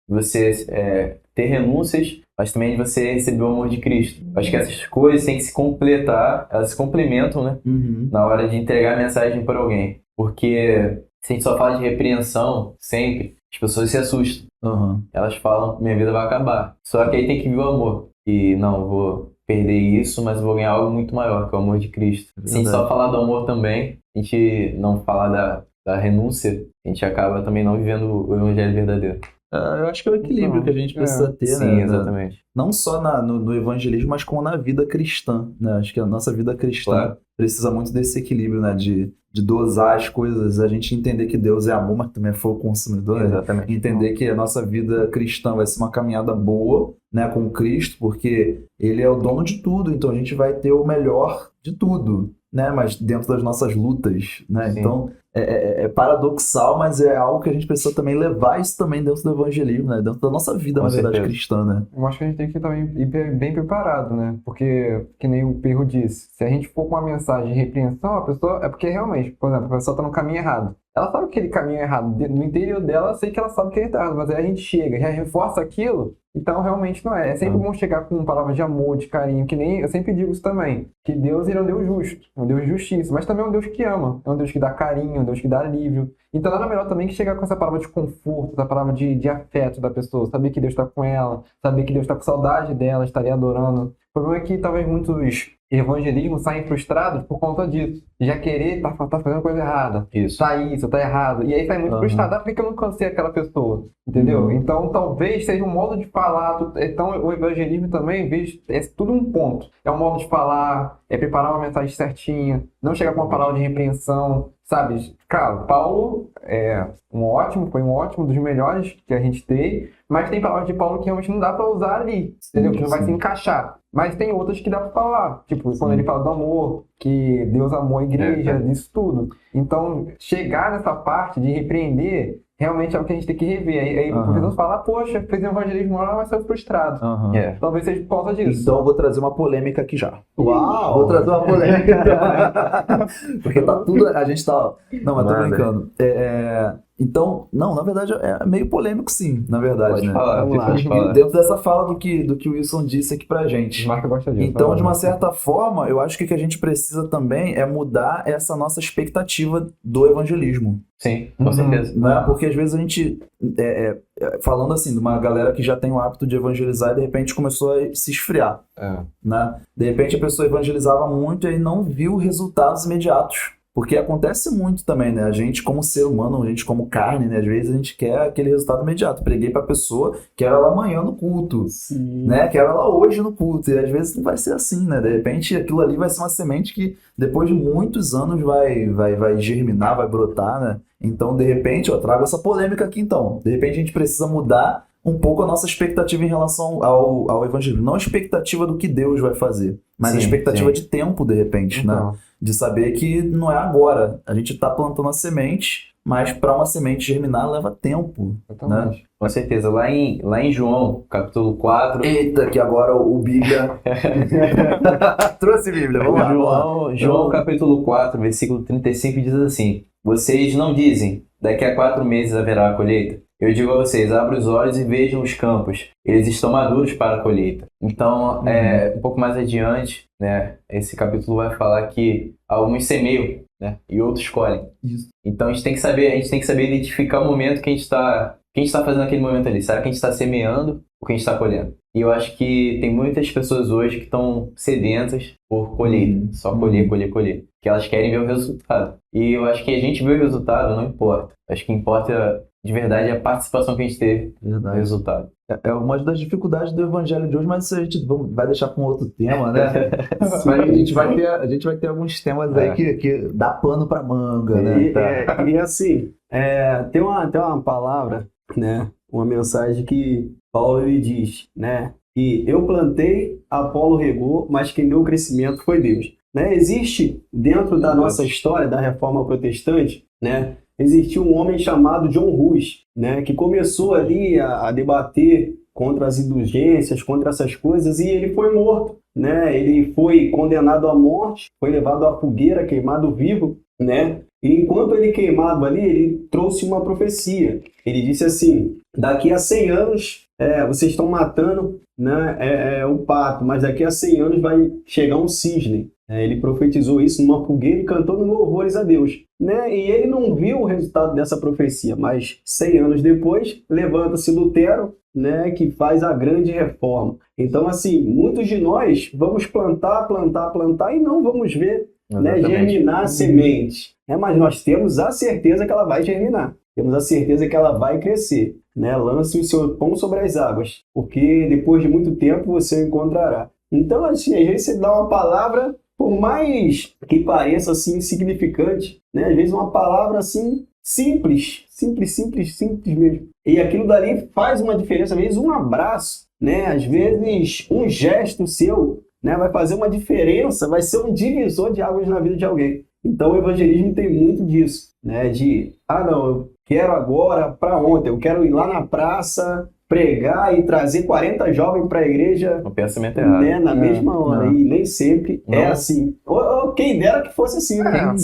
Você ter renúncias, mas também de você receber o amor de Cristo. Acho que essas coisas têm que se completar, elas se complementam, né? Uhum. Na hora de entregar a mensagem para alguém. Porque se a gente só fala de repreensão, sempre, as pessoas se assustam. Uhum. Elas falam, minha vida vai acabar. Só que aí tem que vir o amor. E não, eu vou perder isso, mas eu vou ganhar algo muito maior, que é o amor de Cristo. Se a gente só falar do amor também, a gente não falar da renúncia, a gente acaba também não vivendo o evangelho verdadeiro. Eu acho que é o equilíbrio que a gente precisa ter, Sim, né? exatamente. Não só no evangelismo, mas como na vida cristã, né? Acho que a nossa vida cristã Claro. precisa muito desse equilíbrio, né? De dosar as coisas, a gente entender que Deus é amor, mas também é fogo consumidor, né? Exatamente. Entender que a nossa vida cristã vai ser uma caminhada boa, né, com Cristo, porque Ele é o dono de tudo, então a gente vai ter o melhor de tudo, né? Mas dentro das nossas lutas, né? Sim. Então é paradoxal, mas é algo que a gente precisa também levar isso também dentro do evangelismo, né? Dentro da nossa vida, Com na verdade, certeza. cristã, né? Eu acho que a gente tem que também ir bem preparado, né? Porque, que nem o Perro disse, se a gente for com uma mensagem de repreensão, a pessoa... É porque realmente, por exemplo, a pessoa tá no caminho errado. Ela sabe que aquele caminho é errado. No interior dela, eu sei que ela sabe que é errado, mas aí a gente chega, já reforça aquilo, então realmente não é. É sempre bom chegar com palavras de amor, de carinho, que nem... Eu sempre digo isso também, que Deus, ele é um Deus justo, um Deus de justiça, mas também é um Deus que ama, é um Deus que dá carinho, é um Deus que dá alívio. Então nada melhor também que chegar com essa palavra de conforto, essa palavra de afeto da pessoa, saber que Deus está com ela, saber que Deus está com saudade dela, estaria adorando. O problema é que talvez muitos evangelismos saem frustrados por conta disso. Já querer tá fazendo coisa errada. Isso. Tá isso, tá errado. E aí sai muito frustrado. Ah, por que eu não cansei aquela pessoa? Entendeu? Então talvez seja um modo de falar. Então o evangelismo também, é tudo um ponto. É um modo de falar, é preparar uma mensagem certinha, não chegar com uma palavra de repreensão. Sabe, cara, Paulo foi um ótimo, dos melhores que a gente tem, mas tem palavras de Paulo que realmente não dá pra usar ali, entendeu? Que não vai se encaixar. Mas tem outras que dá pra falar, tipo, quando ele fala do amor, que Deus amou a igreja, disso tudo. Então, chegar nessa parte de repreender, realmente é o que a gente tem que rever. Aí o professor fala, poxa, fez um evangelismo lá, mas saiu frustrado. Talvez seja por causa disso. Então eu vou trazer uma polêmica aqui já. Uau! Vou trazer uma polêmica. Porque tá tudo... A gente tá... Não, mas tô Manda. brincando. Então, não, na verdade é meio polêmico sim, na verdade, Pode né? falar, Vamos lá. pode falar. Dentro dessa fala do que o Wilson disse aqui pra gente. Marca gosta disso. Então, de uma certa forma, eu acho que o que a gente precisa também é mudar essa nossa expectativa do evangelismo, Sim, com certeza. né? Porque às vezes a gente, falando assim, de uma galera que já tem o hábito de evangelizar e de repente começou a se esfriar, né? De repente a pessoa evangelizava muito e aí não viu resultados imediatos. Porque acontece muito também, né? A gente como ser humano, a gente como carne, né? Às vezes a gente quer aquele resultado imediato. Preguei pra pessoa, quero ela amanhã no culto, né? Quero ela hoje no culto. E às vezes não vai ser assim, né? De repente aquilo ali vai ser uma semente que depois de muitos anos vai germinar, vai brotar, né? Então, de repente, eu trago essa polêmica aqui então. De repente a gente precisa mudar um pouco a nossa expectativa em relação ao evangelho. Não a expectativa do que Deus vai fazer, mas Sim, a expectativa sim. de tempo, de repente, né? Então, De saber que não é agora. A gente está plantando a semente, mas para uma semente germinar leva tempo. exatamente. Com certeza. Lá em João, capítulo 4, Eita, que agora o Bíblia... Trouxe Bíblia, vamos lá. João capítulo 4, versículo 35 diz assim: Vocês não dizem, daqui a 4 meses haverá a colheita? Eu digo a vocês, abram os olhos e vejam os campos, eles estão maduros para a colheita. Então, um pouco mais adiante, né, esse capítulo vai falar que alguns semeiam, né, e outros colhem. Isso. Então a gente tem que saber identificar o momento que a gente está fazendo naquele momento ali. Será que a gente está semeando ou que a gente está colhendo? E eu acho que tem muitas pessoas hoje que estão sedentas por colheita, só colher. Que elas querem ver o resultado. E eu acho que a gente vê o resultado, não importa. Acho que importa de verdade a participação que a gente teve no Verdade. resultado. É uma das dificuldades do evangelho de hoje, mas isso a gente vai deixar com outro tema, né? Mas a gente vai ter alguns temas aí que dá pano pra manga, né? E assim, tem uma palavra, né? Uma mensagem que Paulo ele diz, né? Que eu plantei, Apolo regou, mas quem deu o crescimento foi Deus. Né? Existe dentro da nossa história da Reforma Protestante, né, existiu um homem chamado John Hus, né, que começou ali a debater contra as indulgências, contra essas coisas, e ele foi morto, né? Ele foi condenado à morte, foi levado à fogueira, queimado vivo, né? E enquanto ele queimado ali, ele trouxe uma profecia. Ele disse assim: daqui a 100 anos, vocês estão matando, né, o pato, mas daqui a 100 anos vai chegar um cisne. Ele profetizou isso numa fogueira e cantando louvores a Deus, né? E ele não viu o resultado dessa profecia, mas 100 anos depois, levanta-se Lutero, né, que faz a grande reforma. Então, assim, muitos de nós vamos plantar e não vamos ver, né, germinar a semente. Mas nós temos a certeza que ela vai germinar. Temos a certeza que ela vai crescer. Né? Lance o seu pão sobre as águas, porque depois de muito tempo você o encontrará. Então, assim, às vezes você dá uma palavra, por mais que pareça assim insignificante, né? Às vezes uma palavra assim simples mesmo. E aquilo dali faz uma diferença. Às vezes um abraço, né? Às vezes um gesto seu, né, vai fazer uma diferença, vai ser um divisor de águas na vida de alguém. Então o evangelismo tem muito disso, né? Não, eu quero agora para ontem, eu quero ir lá na praça, pregar e trazer 40 jovens para a igreja. O pensamento errado. Né, na mesma hora. E nem sempre é assim. Ou quem dera que fosse assim, né?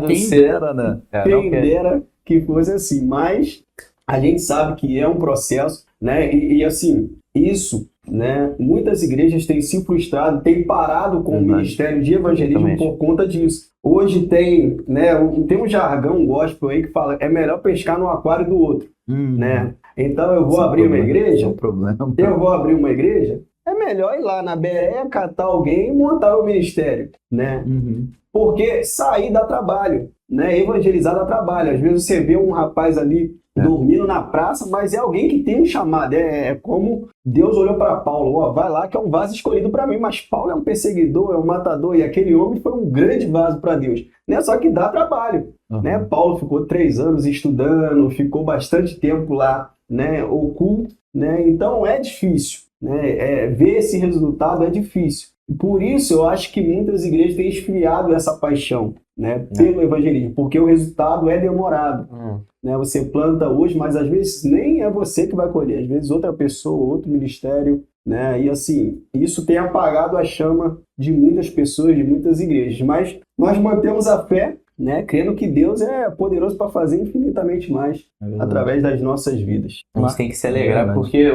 Quem dera, né? Quem dera que fosse assim. Mas a gente sabe que é um processo, né? E assim, isso, né? Muitas igrejas têm se frustrado, têm parado com o ministério de evangelismo por conta disso. Hoje tem, né, tem um jargão gospel aí que fala: é melhor pescar no aquário do outro, né? Então eu vou abrir uma igreja, é melhor ir lá na Bereia, catar alguém e montar o ministério, né? Porque sair dá trabalho, né? Evangelizar dá trabalho. Às vezes você vê um rapaz ali dormindo na praça, mas é alguém que tem um chamado. É como Deus olhou para Paulo: vai lá que é um vaso escolhido para mim. Mas Paulo é um perseguidor, é um matador, e aquele homem foi um grande vaso para Deus, né? Só que dá trabalho, né? Paulo ficou 3 anos estudando, ficou bastante tempo lá, né, oculto, né? Então é difícil, né? Ver esse resultado é difícil. Por isso eu acho que muitas igrejas têm esfriado essa paixão, né, pelo evangelismo, porque o resultado é demorado. Né? Você planta hoje, mas às vezes nem é você que vai colher, às vezes outra pessoa, outro ministério, né? E assim, isso tem apagado a chama de muitas pessoas, de muitas igrejas. Mas nós mantemos a fé, né, crendo que Deus é poderoso para fazer infinitamente mais através das nossas vidas. A gente tem que se alegrar, porque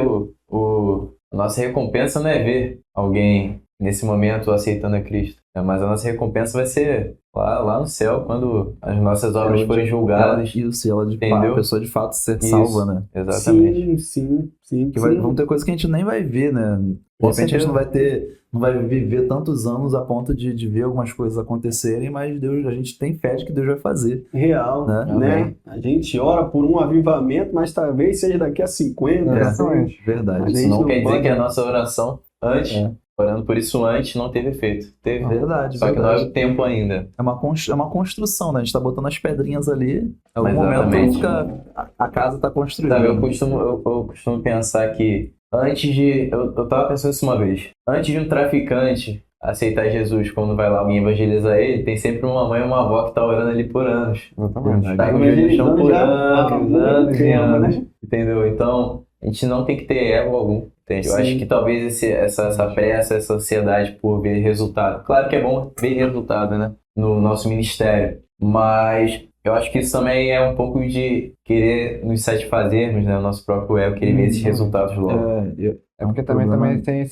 a nossa recompensa não é ver alguém nesse momento aceitando a Cristo, né? Mas a nossa recompensa vai ser lá no céu, quando as nossas obras forem julgadas. Isso, e a pessoa de fato ser salva, né? Exatamente. Sim. Vão ter coisas que a gente nem vai ver, né? De repente a gente não vai viver tantos anos a ponto de ver algumas coisas acontecerem, mas a gente tem fé de que Deus vai fazer. Real, né? A gente ora por um avivamento, mas talvez seja daqui a 50. Verdade. Isso não quer dizer que a nossa oração antes, orando por isso antes, não teve efeito. Teve. Verdade. Só que não é o tempo ainda. É uma construção, né? A gente tá botando as pedrinhas ali, em algum momento a casa tá construída. Sabe, eu costumo pensar que eu tava pensando isso uma vez. Antes de um traficante aceitar Jesus, quando vai lá alguém evangelizar ele, tem sempre uma mãe e uma avó que tá orando ali por anos. Tá evangelizando por anos e anos. Entendeu? Então, a gente não tem que ter ego algum. Entende? Eu acho que talvez essa pressa, essa ansiedade por ver resultado. Claro que é bom ver resultado, né, no nosso ministério, mas eu acho que isso também é um pouco de querer nos satisfazermos, né, o nosso próprio ego, querer ver esses resultados logo. É porque também tem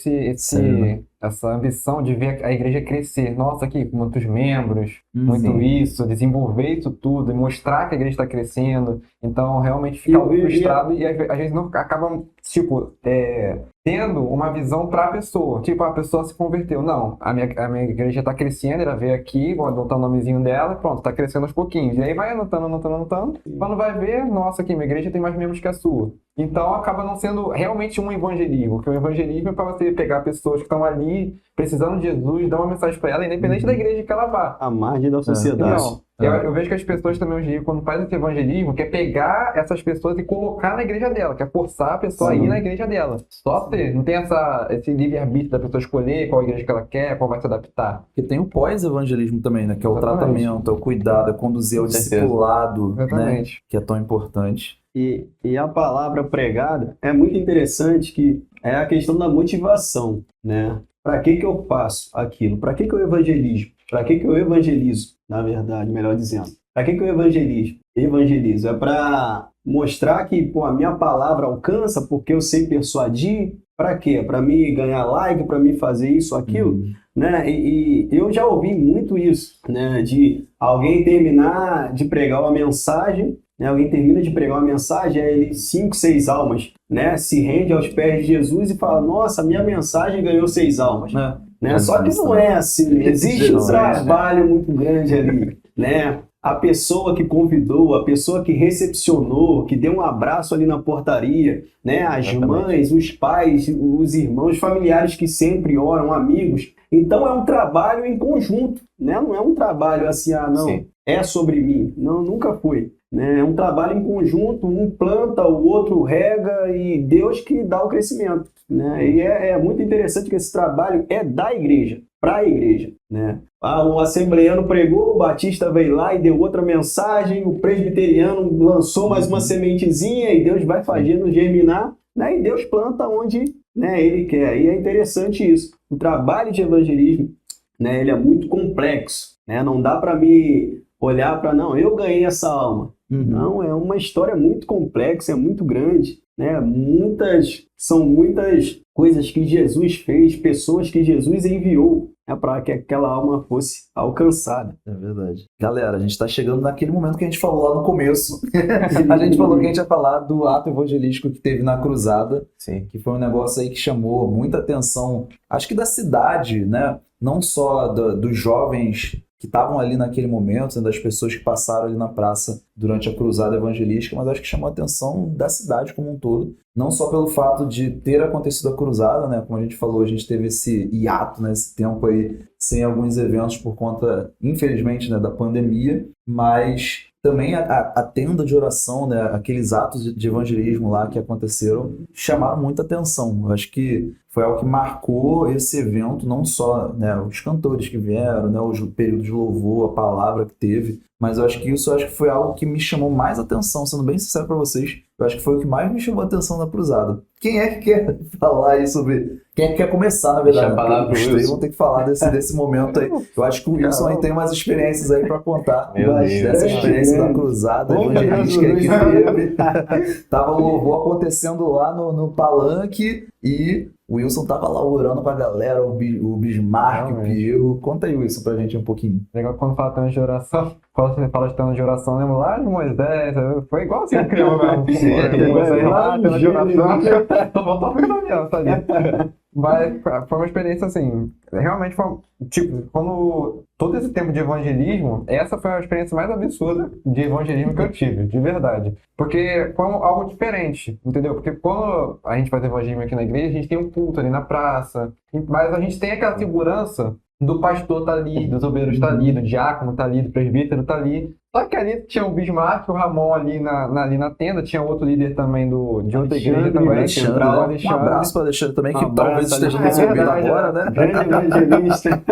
essa ambição de ver a igreja crescer. Nossa, aqui, muitos membros, muito isso, desenvolver isso tudo e mostrar que a igreja está crescendo. Então, realmente fica frustrado e às vezes não acabam, tendo uma visão para a pessoa. Tipo, a pessoa se converteu. Não, a minha igreja está crescendo, ela veio aqui, vou adotar o nomezinho dela, pronto, está crescendo aos pouquinhos. E aí vai anotando. Quando vai ver, nossa, aqui, minha igreja tem mais membros que a sua. Então acaba não sendo realmente um evangelismo, porque o evangelismo é para você pegar pessoas que estão ali precisando de Jesus, dar uma mensagem para ela, independente da igreja que ela vá. A margem da sociedade. Então, eu vejo que as pessoas também hoje em dia, quando fazem esse evangelismo, quer pegar essas pessoas e colocar na igreja dela, quer forçar a pessoa a ir na igreja dela. Só ter, não tem esse livre-arbítrio da pessoa escolher qual igreja que ela quer, qual vai se adaptar. Porque tem o pós-evangelismo também, né? Que é o Exatamente. tratamento, é o cuidado, é conduzir ao Com certeza. discipulado, né? Exatamente. Que é tão importante. E a palavra pregada é muito interessante, que é a questão da motivação, né? Para que eu faço aquilo? Para que eu evangelizo? Para que eu evangelizo, na verdade, melhor dizendo? Para que eu evangelizo? Evangelizo é para mostrar que, pô, a minha palavra alcança porque eu sei persuadir. Para quê? Para me ganhar like, para me fazer isso, aquilo, né? E eu já ouvi muito isso, né? De alguém terminar de pregar uma mensagem, né? Alguém termina de pregar uma mensagem, aí ele, 5, 6 almas, né? Se rende aos pés de Jesus e fala, nossa, minha mensagem ganhou 6 almas. Né? Só que não é assim, existe um trabalho muito grande ali, né? A pessoa que convidou, a pessoa que recepcionou, que deu um abraço ali na portaria, né? As mães, os pais, os irmãos, familiares que sempre oram, amigos. Então é um trabalho em conjunto, né? Não é um trabalho assim, Sim. é sobre mim. Não, nunca foi. Né? É um trabalho em conjunto, um planta, o outro rega e Deus que dá o crescimento. Né? E é muito interessante que esse trabalho é da igreja, para a igreja. Né? Um assembleiano pregou, o batista veio lá e deu outra mensagem, o presbiteriano lançou mais uma sementezinha e Deus vai fazendo germinar, né? E Deus planta onde, né, Ele quer. E é interessante isso. O trabalho de evangelismo, né, ele é muito complexo. Né? Não dá para me olhar para, não, eu ganhei essa alma. Não, é uma história muito complexa, é muito grande, né? São muitas coisas que Jesus fez, pessoas que Jesus enviou, né, para que aquela alma fosse alcançada. É verdade. Galera, a gente está chegando naquele momento que a gente falou lá no começo. A gente falou que a gente ia falar do ato evangelístico que teve na Cruzada, Sim. que foi um negócio aí que chamou muita atenção, acho que da cidade, né? Não só dos jovens que estavam ali naquele momento, né, das pessoas que passaram ali na praça durante a cruzada evangelística, mas acho que chamou a atenção da cidade como um todo, não só pelo fato de ter acontecido a cruzada, né, como a gente falou, a gente teve esse hiato, né, esse tempo aí sem alguns eventos por conta, infelizmente, né, da pandemia, mas também a tenda de oração, né, aqueles atos de evangelismo lá que aconteceram, chamaram muita atenção. Eu acho que foi algo que marcou esse evento, não só, né, os cantores que vieram, né, os períodos de louvor, a palavra que teve, mas eu acho que foi algo que me chamou mais atenção, sendo bem sincero para vocês. Eu acho que foi o que mais me chamou a atenção na cruzada. Quem é que quer falar aí sobre... Quem é que quer começar, na verdade? Deixa a palavra pro Os três Wilson. vão ter que falar desse momento aí. Eu acho que o Wilson aí tem umas experiências aí para contar. Meu Deus. Dessa experiência da cruzada evangelística aí que teve. Tava o louvor acontecendo lá no palanque e o Wilson tava lá orando pra galera, o Bismarck, o Pierro. Conta aí, Wilson, pra gente um pouquinho. Legal quando fala tanto de oração. Quando você fala de tanto de oração, lembra lá de Moisés. Foi igual assim, criou mesmo. Moisés lá, tanto de oração. Só faltou a criança ali. Mas foi uma experiência assim, realmente foi, tipo, quando todo esse tempo de evangelismo, essa foi a experiência mais absurda de evangelismo que eu tive, de verdade. Porque foi algo diferente, entendeu? Porque quando a gente faz evangelismo aqui na igreja, a gente tem um culto ali na praça, mas a gente tem aquela segurança do pastor tá ali, dos obreiros tá ali, do diácono tá ali, do presbítero tá ali. Só que ali tinha o Bismarck, o Ramon ali na tenda, tinha outro líder também de outra igreja também, Alexandre, o né? Um abraço para Alexandre também, que talvez esteja nos Alexandre. ouvindo É verdade, agora, né? Grande evangelista.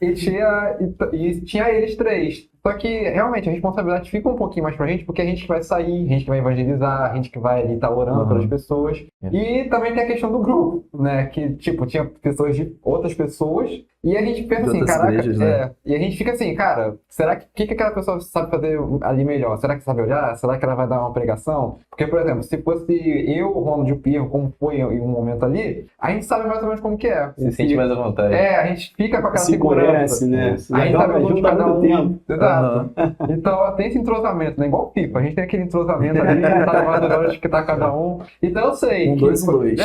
E tinha eles três. Só que, realmente, a responsabilidade fica um pouquinho mais pra gente, porque a gente que vai sair, a gente que vai evangelizar, a gente que vai ali estar orando pelas pessoas. E também tem a questão do grupo, né? Que, tipo, tinha pessoas de outras pessoas, e a gente pensa De assim, outras caraca, igrejas, né? e a gente fica assim, cara, será que aquela pessoa sabe fazer ali melhor? Será que sabe olhar? Será que ela vai dar uma pregação? Porque, por exemplo, se fosse eu, o Ronald e o Pierro, como foi em um momento ali, a gente sabe mais ou menos como que é. Se sente mais à vontade. A gente fica com aquela Se segurança. conhece, né? A gente sabe junto onde há cada muito um. tempo. Exato. Então tem esse entrosamento, né? Igual o FIFA. A gente tem aquele entrosamento ali, tá mais que tá cada um. Então eu sei. 1, 2, 2.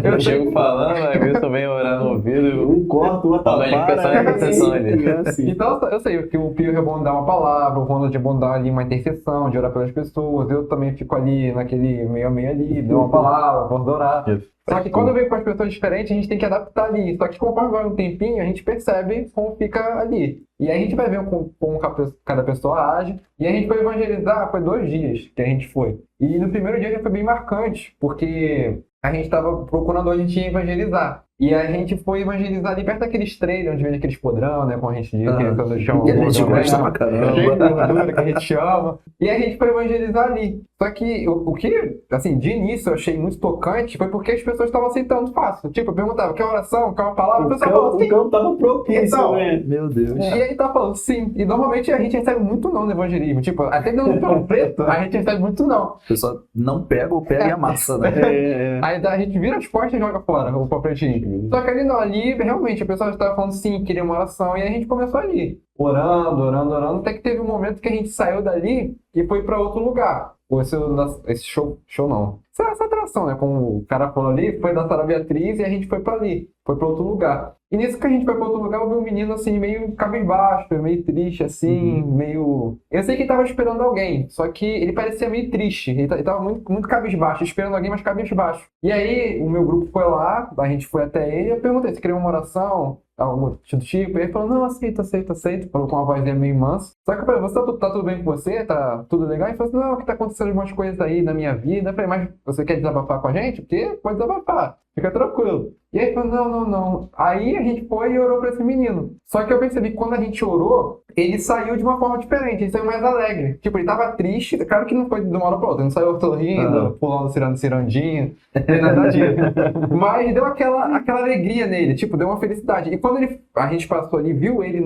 Eu chego falando, aí o Wilson vem orar no ouvido. Um corta, o outro Fala de pessoa em intercessão ali. assim. Então eu sei que o Pio é bom dar uma palavra, o Ronald é bom dar ali uma intercessão, de orar pelas pessoas. Eu também fico ali naquele meio a meio ali, dou uma palavra, posso orar. Só que quando eu venho com as pessoas diferentes, a gente tem que adaptar ali. Só que conforme vai um tempinho, a gente percebe como fica ali. E aí a gente vai ver como cada pessoa age. E a gente foi evangelizar, foi 2 dias que a gente foi. E no primeiro dia já foi bem marcante, porque a gente estava procurando onde a gente ia evangelizar. E a gente foi evangelizar ali perto daqueles trailers, onde vem aqueles podrão, né? Como a gente diz, que quando chama Que a gente gosta pra caramba. cheio de gordura, que a gente chama. E a gente foi evangelizar ali. Só que o que, assim, de início eu achei muito tocante foi porque as pessoas estavam aceitando fácil. Tipo, eu perguntava, quer oração, quer uma palavra? O pessoal falou, O sim. campo tava propício, Então, né? Meu Deus. E aí tá falando, sim. E normalmente a gente recebe muito não no evangelismo. Tipo, até dando pelo preto, a gente recebe muito não. A pessoa não pega ou pega e amassa, né? Aí a gente vira as costas e joga fora o panfletinho. Só que ali não, ali realmente a pessoa estava falando sim, queria uma oração, e a gente começou ali, orando, até que teve um momento que a gente saiu dali e foi para outro lugar. Esse show não. Essa atração, né? Como o cara falou ali, foi da Sara Beatriz e a gente foi para ali, foi para outro lugar. E nisso que a gente foi para outro lugar, eu vi um menino assim, meio cabisbaixo, meio triste, assim, meio. Eu sei que ele tava esperando alguém, só que ele parecia meio triste. Ele tava muito, muito cabisbaixo, esperando alguém, mas cabisbaixo. E aí, o meu grupo foi lá, a gente foi até ele, eu perguntei se queria uma oração, algo do tipo, e ele falou, não, aceito, falou com uma vozinha meio mansa. Só que eu falei, tá tudo bem com você? Tá tudo legal? Ele falou assim, não, que tá acontecendo umas coisas aí na minha vida. Eu falei, mas você quer desabafar com a gente? Porque pode desabafar, fica tranquilo. E aí ele falou, não. Aí a gente foi e orou pra esse menino. Só que eu percebi que quando a gente orou, ele saiu de uma forma diferente, ele saiu mais alegre. Tipo, ele tava triste, claro que não foi de uma hora pra outra, ele não saiu sorrindo, pulando cirandinho, nem nada disso. Mas deu aquela alegria nele, tipo, deu uma felicidade. E quando a gente passou ali, viu ele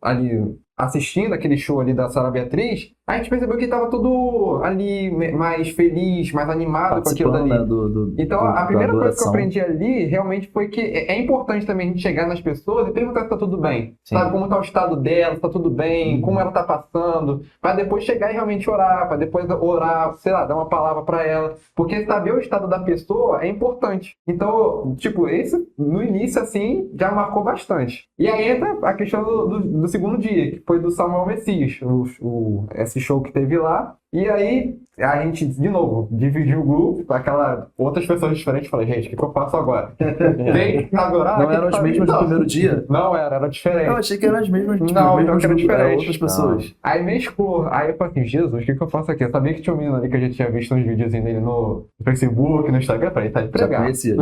ali assistindo aquele show ali da Sara Beatriz, a gente percebeu que ele tava todo ali mais feliz, mais animado com aquilo dali. Né, Então, a primeira da coisa que eu adoração. aprendi ali realmente foi que é importante também a gente chegar nas pessoas e perguntar se tá tudo bem. Sim. Sabe como tá o estado dela, se tá tudo bem, como ela tá passando, para depois chegar e realmente orar, para depois orar, sei lá, dar uma palavra para ela. Porque saber o estado da pessoa é importante. Então, tipo, esse no início, assim, já marcou bastante. E aí entra a questão do segundo dia, que foi do Samuel Messias, esse show que teve lá. E aí, a gente, de novo, dividiu o grupo para outras pessoas diferentes. Falei, gente, o que eu faço agora? Tem que adorar? Não eram as mesmas do primeiro dia? Não era diferente. Eu achei que eram as mesmas, tipo, Não, os mesmos era grupos, diferente. outras pessoas. Aí mesclou. Aí eu falei assim, Jesus, o que eu faço aqui? Eu sabia que tinha um menino ali que eu já tinha visto uns videozinhos dele no Facebook, no Instagram. Eu falei, tá de Já pregar. conhecia.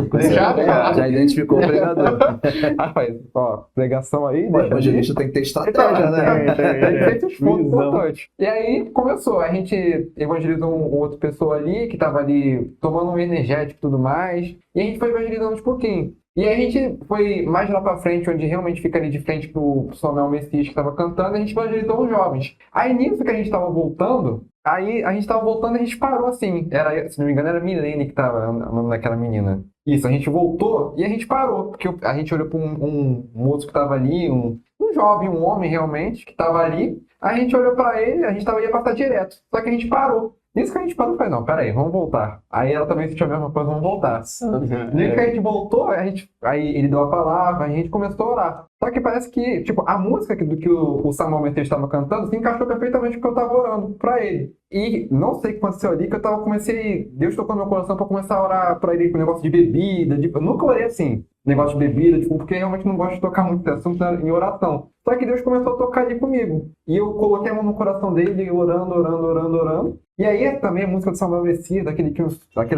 Já identificou o pregador. Aí falei, ó, pregação aí. O deixa evangelista tem que ter estratégia, né? Tem que ter esse ponto Visão. importante. E aí começou, a gente evangelizou um outro pessoa ali, que tava ali tomando um energético e tudo mais, e a gente foi evangelizando uns pouquinho. E aí a gente foi mais lá pra frente, onde realmente fica ali de frente pro Samuel Messias que tava cantando, a gente evangelizou os jovens. Aí nisso que a gente tava voltando, e a gente parou assim, se não me engano era Milene que tava, o nome daquela menina. Isso, a gente voltou e a gente parou, porque a gente olhou pra um moço que tava ali, um jovem, um homem realmente, que tava ali. A gente olhou pra ele, a gente ia passar direto. Só que a gente parou. Nisso que a gente parou, eu falei, não, peraí, vamos voltar. Aí ela também sentiu a mesma coisa, vamos voltar. Nisso que a gente voltou, aí ele deu a palavra, a gente começou a orar. Só que parece que, tipo, a música do que o Samuel Mendes estava cantando se encaixou perfeitamente com o que eu estava orando pra ele. E não sei o que aconteceu ali, que Deus tocou no meu coração pra começar a orar pra ele com negócio de bebida. Eu nunca orei assim, negócio de bebida, tipo, porque eu realmente não gosto de tocar muito esse assunto em oração. Só que Deus começou a tocar ali comigo. E eu coloquei a mão no coração dele, orando. E aí também a música do Samuel Messias, aquele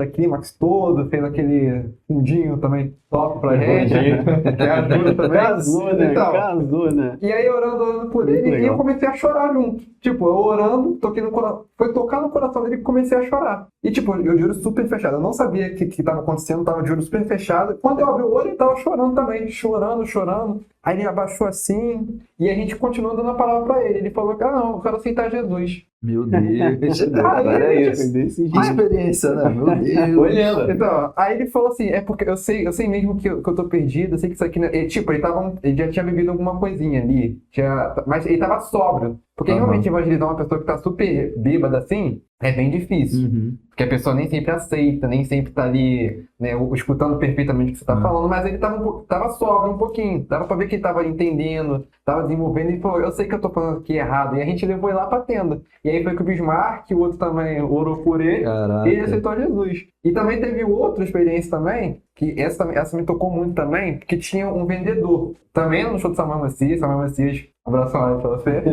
clímax todo, fez aquele fundinho também top pra gente. Que ajuda também. Casou, né? Então, Casou, né? e aí orando por ele, e eu comecei a chorar junto. Tipo, eu orando, toquei no coração. Foi tocar no coração dele e comecei a chorar. E tipo, eu de olho super fechado. Eu não sabia o que estava acontecendo, tava de olho super fechado. Quando eu abri o olho, ele tava chorando também. Chorando. Aí ele abaixou assim, e a gente continuou dando a palavra pra ele. Ele falou que, não, eu quero aceitar Jesus. Meu Deus. Era isso. Que experiência, né? Meu Deus. Olhando. Então, aí ele falou assim, é porque eu sei mesmo que eu tô perdido, eu sei que isso aqui... Tipo, ele já tinha bebido alguma coisinha ali, mas ele tava sóbrio. Porque realmente evangelizar uma pessoa que tá super bêbada assim, é bem difícil. Porque a pessoa nem sempre aceita, nem sempre tá ali, né, escutando perfeitamente o que você tá falando, mas ele tava sóbrio um pouquinho. Dava pra ver que ele tava entendendo, tava desenvolvendo, e falou, eu sei que eu tô falando aqui errado. E a gente levou ele lá pra tenda. E aí foi que o Bismarck, o outro também orou por ele, e ele aceitou Jesus. E também teve outra experiência também, que essa me tocou muito também, porque tinha um vendedor. Também no show do Samuel Messias, um abraço lá pra você.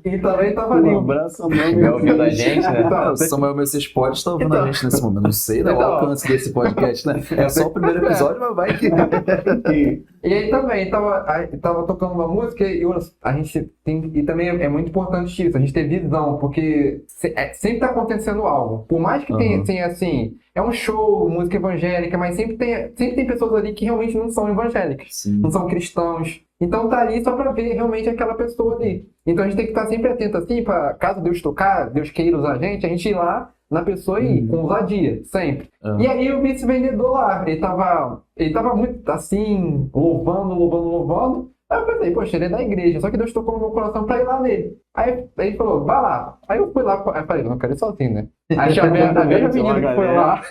E também tava ali. Um abraço, Samuel. Tá ouvindo a gente, né? O Samuel Messias pode estar ouvindo a gente nesse momento. Não sei o alcance desse podcast, né? É só o primeiro episódio, mas vai que... E aí também, tava tocando uma música e a gente tem... E também é muito importante isso, a gente ter visão, porque sempre tá acontecendo algo. Por mais que tenha assim... É um show, música evangélica, mas sempre tem pessoas ali que realmente não são evangélicas. Sim. Não são cristãos. Então tá ali só pra ver realmente aquela pessoa ali. Então a gente tem que estar sempre atento assim, pra caso Deus tocar, Deus queira usar a gente ir lá na pessoa e ir com ousadia, sempre. E aí eu vi esse vendedor lá, ele tava muito assim, louvando. Aí eu pensei, poxa, ele é da igreja, só que Deus tocou no meu coração pra ir lá nele. Aí ele falou, vai lá. Aí eu fui lá, aí eu falei, não quero ir sozinho, né? Aí chamei a mesma menina que foi lá,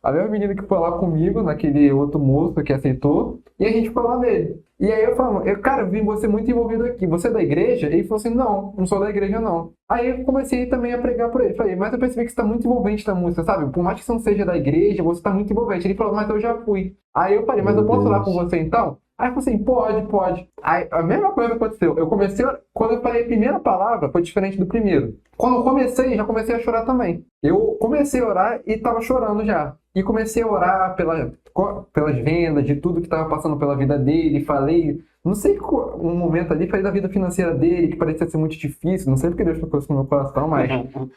a mesma menina que foi lá comigo, naquele outro moço que aceitou, e a gente foi lá nele. E aí eu falei, cara, eu vi você muito envolvido aqui, você é da igreja? Ele falou assim, não sou da igreja não. Aí eu comecei também a pregar por ele, falei, mas eu percebi que você tá muito envolvente na música, sabe? Por mais que você não seja da igreja, você tá muito envolvente. Ele falou, mas eu já fui. Aí eu falei, mas eu posso orar por você então? Aí eu falei assim, pode. Aí a mesma coisa aconteceu. Quando eu falei a primeira palavra, foi diferente do primeiro. Quando eu comecei, já comecei a chorar também. Eu comecei a orar e tava chorando já. E comecei a orar pelas vendas, de tudo que tava passando pela vida dele. Falei, não sei, um momento ali, falei da vida financeira dele, que parecia ser muito difícil. Não sei porque Deus tocou isso no meu coração, mas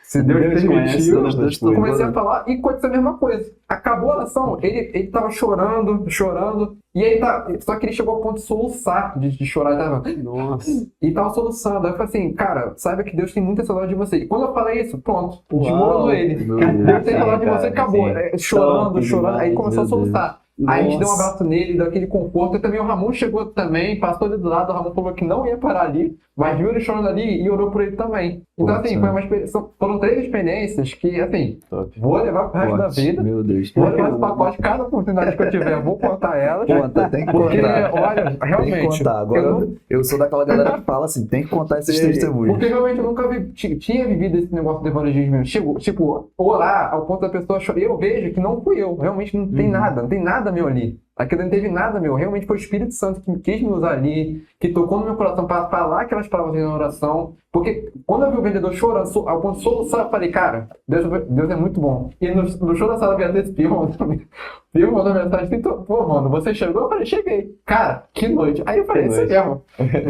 se Deus permitiu, eu comecei a falar e aconteceu a mesma coisa. Acabou a oração, ele tava chorando, e aí só que ele chegou ao ponto de soluçar, de chorar, ele tava... Nossa. E tava soluçando. Aí eu falei assim, cara, saiba que Deus tem muita saudade de você. E quando eu falei isso, pronto, desmoronou ele. Deus tem saudade de você, acabou. Chorando. Aí começou a soluçar. Aí a gente deu um abraço nele, deu aquele conforto. E também o Ramon chegou também, passou ali do lado. O Ramon falou que não ia parar ali, mas viu ele chorando ali e orou por ele também. Então, assim, foi uma experiência. Foram 3 experiências que, assim, vou levar pro resto da vida. Meu Deus. Vou levar esse pacote, cada oportunidade que eu tiver, vou contar elas. Tem que Porque, contar. olha, realmente. Tem que contar. Agora, eu sou daquela galera que fala assim, tem que contar esses testemunhos. Porque realmente eu nunca tinha vivido esse negócio do evangelismo. Tipo, orar ao ponto da pessoa chorar. Eu vejo que não fui eu. Realmente não tem nada meu ali. Aquilo não teve nada meu. Realmente foi o Espírito Santo que quis me usar ali, que tocou no meu coração para falar aquelas palavras na oração. Porque quando eu vi o vendedor chorando, ao ponto de soluçar, eu falei, cara, Deus é muito bom. E no show da sala Beatriz Pio mandou mensagem, pô, mano, você chegou? Eu falei, cheguei. Cara, que noite. Aí eu falei, isso mesmo.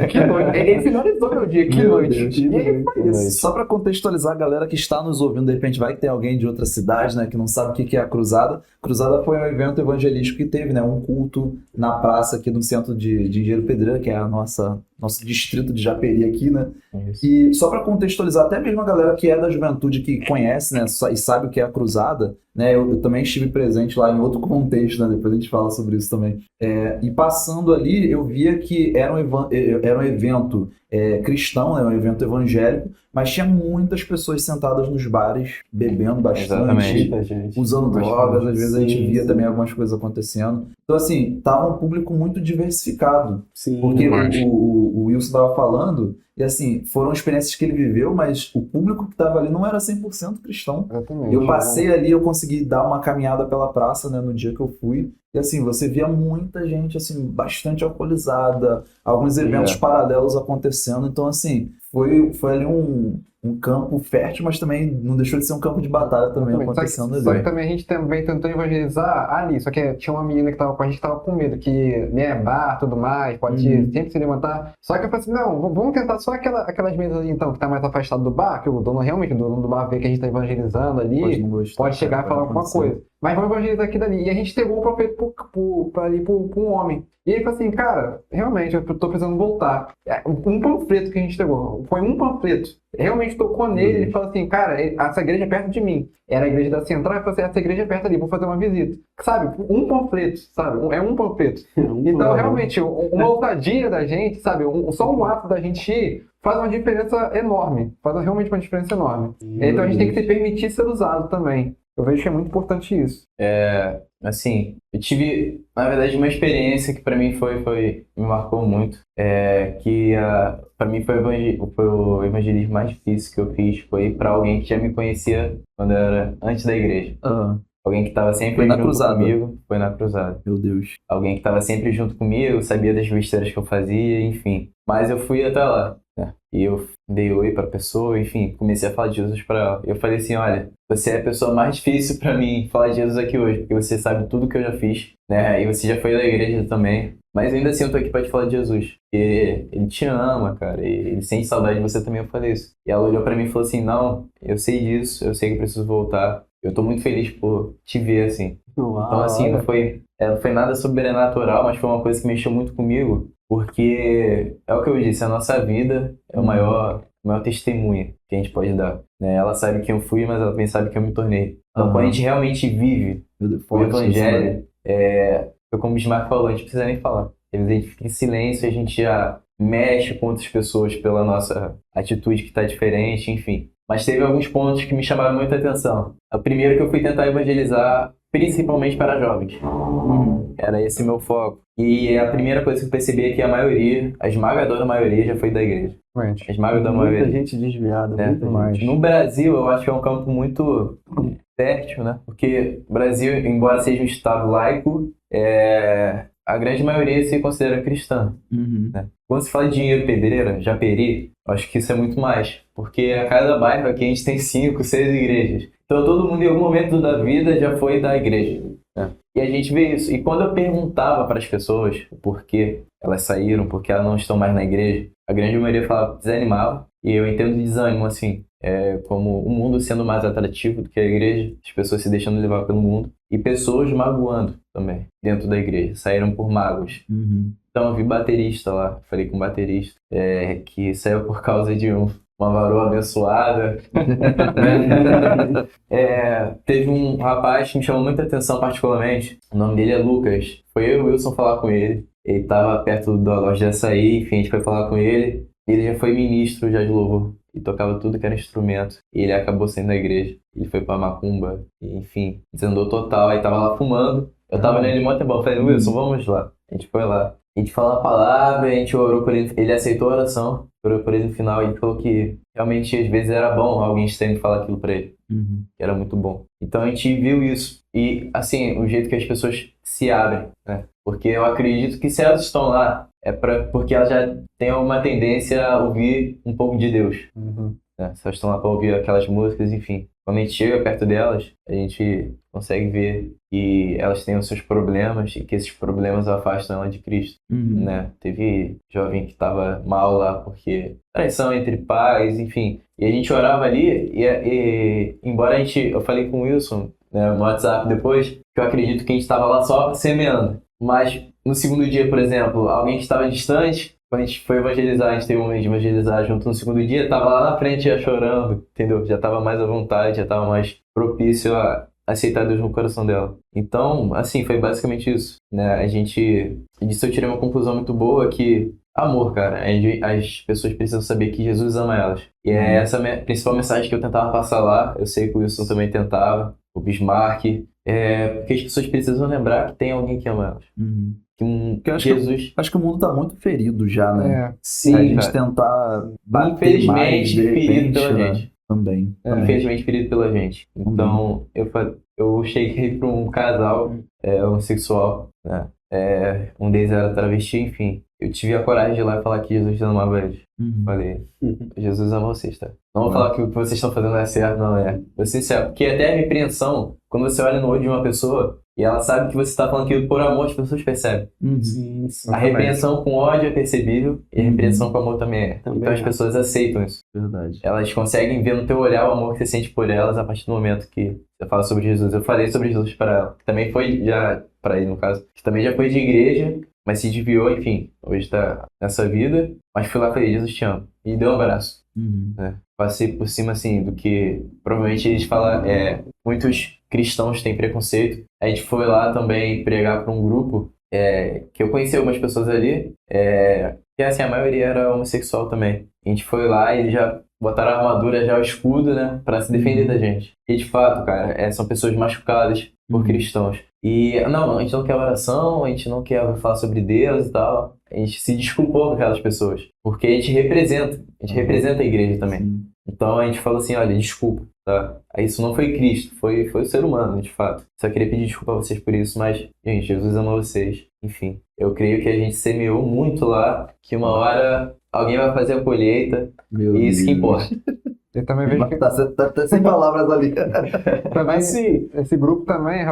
Que noite. Ele finalizou meu dia, que noite. Deus, e aí foi isso. Só para contextualizar a galera que está nos ouvindo, de repente vai que tem alguém de outra cidade, né, que não sabe o que é a Cruzada. Cruzada foi um evento evangelístico que teve, né, um culto na praça aqui no centro de Engenheiro Pedreira, que é a nosso distrito de Japeri aqui, né? Isso. E só para contextualizar, até mesmo a galera que é da juventude, que conhece, né, e sabe o que é a Cruzada, né? Eu também estive presente lá em outro contexto, né? Depois a gente fala sobre isso também. E passando ali, eu via que era um evento cristão, né? Um evento evangélico, mas tinha muitas pessoas sentadas nos bares, bebendo bastante, usando drogas, às vezes a gente via também algumas coisas acontecendo. Então, assim, tava um público muito diversificado. Sim, porque o Wilson estava falando, e assim, foram experiências que ele viveu, mas o público que estava ali não era 100% cristão. Eu passei ali, eu consegui dar uma caminhada pela praça, né, no dia que eu fui, e assim, você via muita gente, assim, bastante alcoolizada, alguns eventos paralelos acontecendo, então assim, foi ali um campo fértil, mas também não deixou de ser um campo de batalha também acontecendo ali. Só que também a gente também tentou evangelizar ali, só que tinha uma menina que tava com a gente que tava com medo, que, né, bar, tudo mais, pode sempre se levantar. Só que eu falei assim, não, vamos tentar só aquelas mesas ali então, que tá mais afastado do bar, que o dono do bar vê que a gente tá evangelizando ali, pode chegar e falar alguma coisa. mas vamos evangelizar aqui dali. E a gente entregou o panfleto para um homem. E ele falou assim, cara, realmente, eu tô precisando voltar. Um panfleto que a gente entregou, foi um panfleto. Realmente tocou nele, ele falou assim, cara, essa igreja é perto de mim. Era a igreja da Central, ele falou assim, essa igreja é perto ali, vou fazer uma visita. Sabe, um panfleto, sabe, é um panfleto. Então, realmente, uma ousadia da gente, sabe, só um ato da gente ir, faz uma diferença enorme. Faz realmente uma diferença enorme. Então, a gente tem que se permitir ser usado também. Eu vejo que é muito importante isso. Assim, eu tive, na verdade, uma experiência que pra mim me marcou muito. Pra mim foi o evangelismo mais difícil que eu fiz. Foi pra alguém que já me conhecia quando eu era antes da igreja. Alguém que estava sempre Foi na junto cruzada. comigo. Foi na cruzada. Meu Deus. Alguém que estava sempre junto comigo, sabia das besteiras que eu fazia, enfim. Mas eu fui até lá, né? E eu dei oi pra pessoa, enfim, comecei a falar de Jesus pra ela. Eu falei assim, olha, você é a pessoa mais difícil pra mim falar de Jesus aqui hoje, porque você sabe tudo que eu já fiz, né? E você já foi da igreja também. Mas ainda assim eu tô aqui pra te falar de Jesus. Porque ele te ama, cara, e ele sente saudade de você também, eu falei isso. E ela olhou pra mim e falou assim, não, eu sei disso, eu sei que eu preciso voltar. Eu tô muito feliz por te ver, assim. Então, assim, não foi nada sobrenatural, mas foi uma coisa que mexeu muito comigo, porque é o que eu disse, a nossa vida é o maior testemunho que a gente pode dar, né? Ela sabe quem eu fui, mas ela também sabe quem eu me tornei. Então, quando a gente realmente vive o evangelho, foi como o Bismarck falou, a gente não precisa nem falar. Às vezes a gente fica em silêncio e a gente já mexe com outras pessoas pela nossa atitude que está diferente, enfim. Mas teve alguns pontos que me chamaram muita atenção. O primeiro que eu fui tentar evangelizar, principalmente para jovens. Era esse o meu foco. E a primeira coisa que eu percebi é que a esmagadora maioria já foi da igreja. A esmagadora maioria. Muita gente desviada, né? muita gente. No Brasil, eu acho que é um campo muito fértil, né? Porque o Brasil, embora seja um estado laico, a grande maioria se considera cristã. Né? Quando se fala de Engenheiro Pedreira, Japeri, eu acho que isso é muito mais. Porque a cada bairro aqui a gente tem 5, 6 igrejas. Então todo mundo em algum momento da vida já foi da igreja. Né? E a gente vê isso. E quando eu perguntava para as pessoas o porquê elas saíram, porque elas não estão mais na igreja, a grande maioria falava, desanimava. E eu entendo o desânimo assim, como o mundo sendo mais atrativo do que a igreja, as pessoas se deixando levar pelo mundo. E pessoas magoando também dentro da igreja, saíram por mágoas. Então eu vi baterista lá, falei com um baterista, que saiu por causa de uma varoa abençoada. Teve um rapaz que me chamou muita atenção particularmente, o nome dele é Lucas. Foi eu e o Wilson falar com ele, ele estava perto da loja de açaí, enfim, a gente foi falar com ele. Ele já foi ministro já de louvor e tocava tudo que era instrumento. E ele acabou saindo da igreja, ele foi pra macumba, e, enfim, desandou total. Aí tava lá fumando, eu tava nele mó tempão, falei, Wilson, vamos lá. A gente foi lá. A gente falou a palavra, a gente orou por ele, ele aceitou a oração, orou por ele no final, e ele falou que realmente às vezes era bom alguém estranho falar aquilo pra ele, que era muito bom. Então a gente viu isso, e assim, o jeito que as pessoas se abrem, né? Porque eu acredito que se elas estão lá, porque elas já têm uma tendência a ouvir um pouco de Deus. Né? Se elas estão lá pra ouvir aquelas músicas, enfim. Quando a gente chega perto delas, a gente consegue ver que elas têm os seus problemas e que esses problemas afastam ela de Cristo. Né? Teve jovem que estava mal lá porque traição entre pais, enfim. E a gente orava ali e embora eu falei com o Wilson, né, no WhatsApp depois, que eu acredito que a gente estava lá só semeando. Mas no segundo dia, por exemplo, alguém que estava distante, quando a gente foi evangelizar, a gente teve um momento de evangelizar junto no segundo dia, estava lá na frente já chorando, entendeu? Já estava mais à vontade, já estava mais propício a aceitar Deus no coração dela. Então, assim, foi basicamente isso, né? Disso eu tirei uma conclusão muito boa que amor, cara. As pessoas precisam saber que Jesus ama elas. E é essa a principal mensagem que eu tentava passar lá. Eu sei que o Wilson também tentava, o Bismarck. Porque as pessoas precisam lembrar que tem alguém que ama elas. Acho que o mundo tá muito ferido já, né? Sim, a gente cara. tentar bater Infelizmente, mais, de repente, ferido pela né? gente. Também. Infelizmente, ferido pela gente. Então, eu cheguei para um casal homossexual, né? Um deles era travesti, enfim. Eu tive a coragem de ir lá e falar que Jesus amava eles. Falei, Jesus ama vocês, tá? Não vou falar que o que vocês estão fazendo é certo, não é. Vou ser sincero, porque até a repreensão, quando você olha no olho de uma pessoa, e ela sabe que você tá falando aquilo por amor, as pessoas percebem. Sim, sim. A repreensão com ódio é percebível e a repreensão com amor também é. Também Então as é. pessoas aceitam isso. Verdade. Elas conseguem ver no teu olhar o amor que você sente por elas a partir do momento que você fala sobre Jesus. Eu falei sobre Jesus para ela, que também foi já, para ele no caso, que também já foi de igreja, mas se desviou, enfim, hoje tá nessa vida, mas fui lá e falei, Jesus te amo, e deu um abraço. Passei por cima, assim, do que provavelmente eles falam, muitos cristãos têm preconceito. A gente foi lá também pregar para um grupo, que eu conheci algumas pessoas ali, que assim, a maioria era homossexual também. A gente foi lá e eles já botaram a armadura, já o escudo, né, para se defender da gente. E de fato, cara, são pessoas machucadas por cristãos. E não, a gente não quer oração, a gente não quer falar sobre Deus e tal. A gente se desculpou com aquelas pessoas, porque a gente representa a igreja também. Sim. Então a gente falou assim, olha, desculpa, tá? Isso não foi Cristo, foi o ser humano, de fato. Só queria pedir desculpa a vocês por isso, mas, gente, Jesus ama vocês. Enfim, eu creio que a gente semeou muito lá, que uma hora alguém vai fazer a colheita, e isso que importa. Eu também vejo que Tá sem palavras ali. também, Assim, esse grupo também,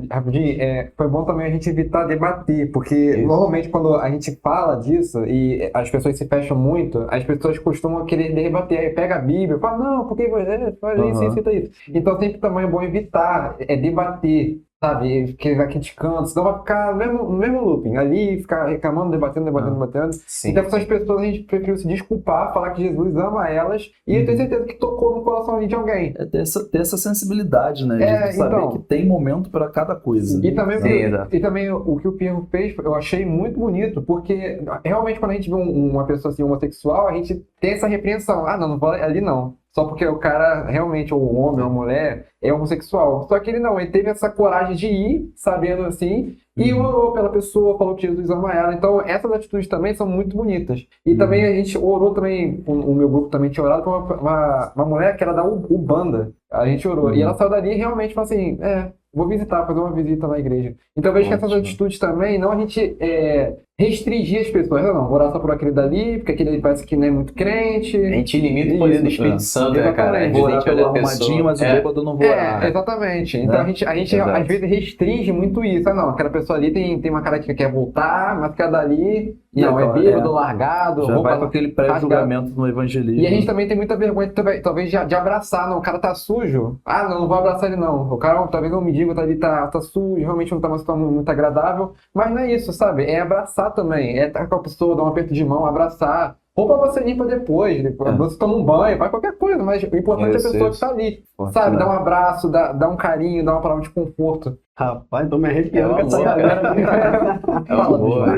rapidinho, foi bom também a gente evitar debater, porque normalmente quando a gente fala disso e as pessoas se fecham muito, as pessoas costumam querer debater, aí pega a Bíblia, fala, não, porque você faz isso, isso, isso. Então sempre também é bom evitar, debater, sabe, porque vai criticando, senão vai ficar no mesmo looping, ali, ficar reclamando, debatendo. Sim. Então essas pessoas a gente preferiu se desculpar, falar que Jesus ama elas, e eu tenho certeza que tocou no coração ali de alguém. É ter essa sensibilidade, né? De saber então. que tem momento para cada coisa. E também, Sim, exato. e também o que o Pierro fez, eu achei muito bonito, porque realmente quando a gente vê uma pessoa assim, homossexual, a gente tem essa repreensão. Ah, não vou ali não. Só porque o cara realmente, ou o homem ou a mulher, é homossexual. Só que ele não, ele teve essa coragem de ir, sabendo assim, e orou pela pessoa, falou que Jesus ama ela. Então, essas atitudes também são muito bonitas. E também a gente orou também, o meu grupo também tinha orado por uma mulher que era da Ubanda. A gente orou. E ela saiu dali e realmente falou assim, vou visitar, fazer uma visita na igreja. Então, eu vejo que essas atitudes também, não a gente restringir as pessoas. Não, vou orar só por aquele dali, porque aquele ali parece que não é muito crente. A gente limita o poder do Espírito Santo, né, cara? Às vezes Vou a orar gente olha pelo a pessoa... arrumadinho, mas o bêbado não vou orar. Exatamente. Então a gente Exato. às vezes restringe muito isso. Ah, não, aquela pessoa ali tem uma cara que quer voltar, mas aquela dali não, é bêbado, largado. Já vai com aquele pré-julgamento no evangelismo. E a gente também tem muita vergonha, talvez, de abraçar. Não, o cara tá sujo. Ah, não vou abraçar ele não. O cara, talvez eu me diga, tá ali, tá sujo, realmente não tá uma situação muito agradável. Mas não é isso, sabe? É abraçar também. É estar com a pessoa, dar um aperto de mão, abraçar. Roupa você limpa depois, você toma um banho, faz qualquer coisa, mas o importante é a pessoa que tá ali, sabe? Dá um abraço, dá um carinho, dá uma palavra de conforto. rapaz, tô me arrepiando com essa amor, galera. É boa,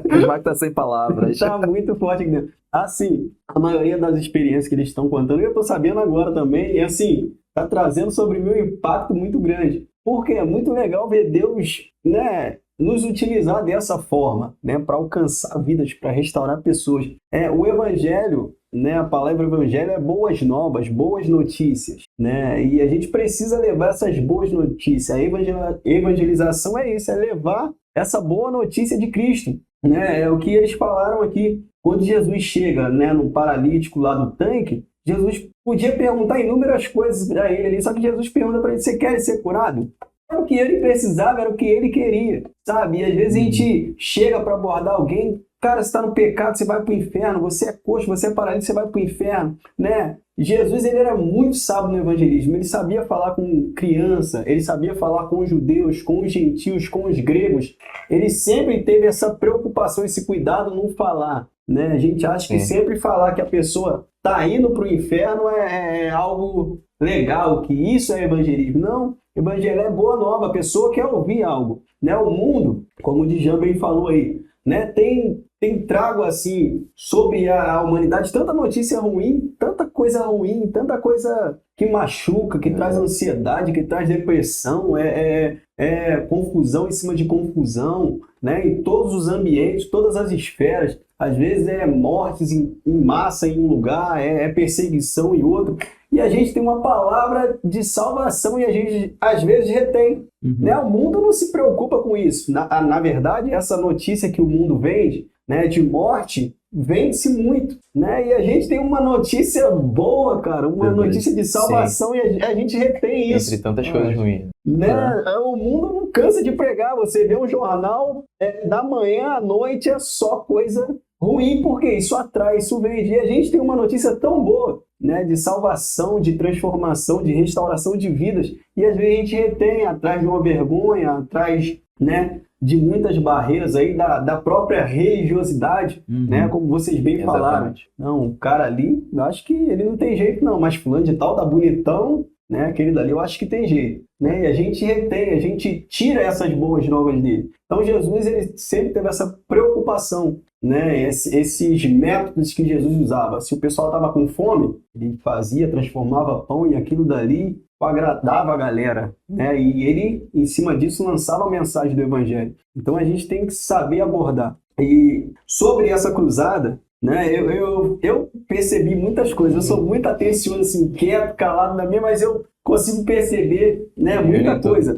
O Smack tá sem palavras. Tá muito forte aqui dentro. Assim, a maioria das experiências que eles estão contando, eu tô sabendo agora também, e assim, tá trazendo sobre mim um impacto muito grande. Porque é muito legal ver Deus, né, nos utilizar dessa forma, né, para alcançar vidas, para restaurar pessoas. O evangelho, né, a palavra evangelho é boas novas, boas notícias, né, e a gente precisa levar essas boas notícias. A evangelização é isso, é levar essa boa notícia de Cristo, né, é o que eles falaram aqui. Quando Jesus chega, né, no paralítico lá do tanque, Jesus podia perguntar inúmeras coisas para ele ali, só que Jesus pergunta para ele: você quer ser curado? Era o que ele precisava, era o que ele queria, sabe? E às vezes a gente chega para abordar alguém, cara, você está no pecado, você vai para o inferno, você é coxo, você é paralítico, você vai para o inferno, né? Jesus, ele era muito sábio no evangelismo, ele sabia falar com criança, ele sabia falar com os judeus, com os gentios, com os gregos, ele sempre teve essa preocupação, esse cuidado no falar, né? A gente acha que sempre falar que a pessoa está indo para o inferno é algo legal, que isso é evangelismo. Não, evangelho é boa nova, a pessoa quer ouvir algo, né? O mundo, como o Djan bem falou aí, né, tem trago assim sobre a humanidade tanta notícia ruim, tanta coisa ruim, tanta coisa que machuca, que traz ansiedade, que traz depressão, confusão em cima de confusão, né, em todos os ambientes, todas as esferas. Às vezes é mortes em massa em um lugar, é perseguição em outro. E a gente tem uma palavra de salvação e a gente, às vezes, retém. Né? O mundo não se preocupa com isso. Na verdade, essa notícia que o mundo vende, né, de morte, vende-se muito, né? E a gente tem uma notícia boa, cara, uma Verdade. notícia de salvação e a gente retém isso. Entre tantas coisas ruins. Né? O mundo não cansa de pregar. Você vê um jornal da manhã à noite é só coisa ruim, porque isso atrai, isso vende. E a gente tem uma notícia tão boa, né, de salvação, de transformação, de restauração de vidas, e às vezes a gente retém atrás de uma vergonha, atrás, né, de muitas barreiras aí da própria religiosidade, né, como vocês bem falaram. Exatamente. Não, o cara ali, eu acho que ele não tem jeito não, mas fulano de tal tá bonitão, né, aquele dali eu acho que tem jeito, né, e a gente retém, a gente tira essas boas novas dele. Então Jesus, ele sempre teve essa preocupação, né, esses métodos que Jesus usava. Se o pessoal estava com fome, ele fazia, transformava pão e aquilo dali agradava a galera, né, e ele, em cima disso, lançava a mensagem do Evangelho. Então a gente tem que saber abordar. E sobre essa cruzada, né, eu percebi muitas coisas. Eu sou muito atencioso, assim, quieto, calado na minha, mas eu consigo perceber, né, muita coisa.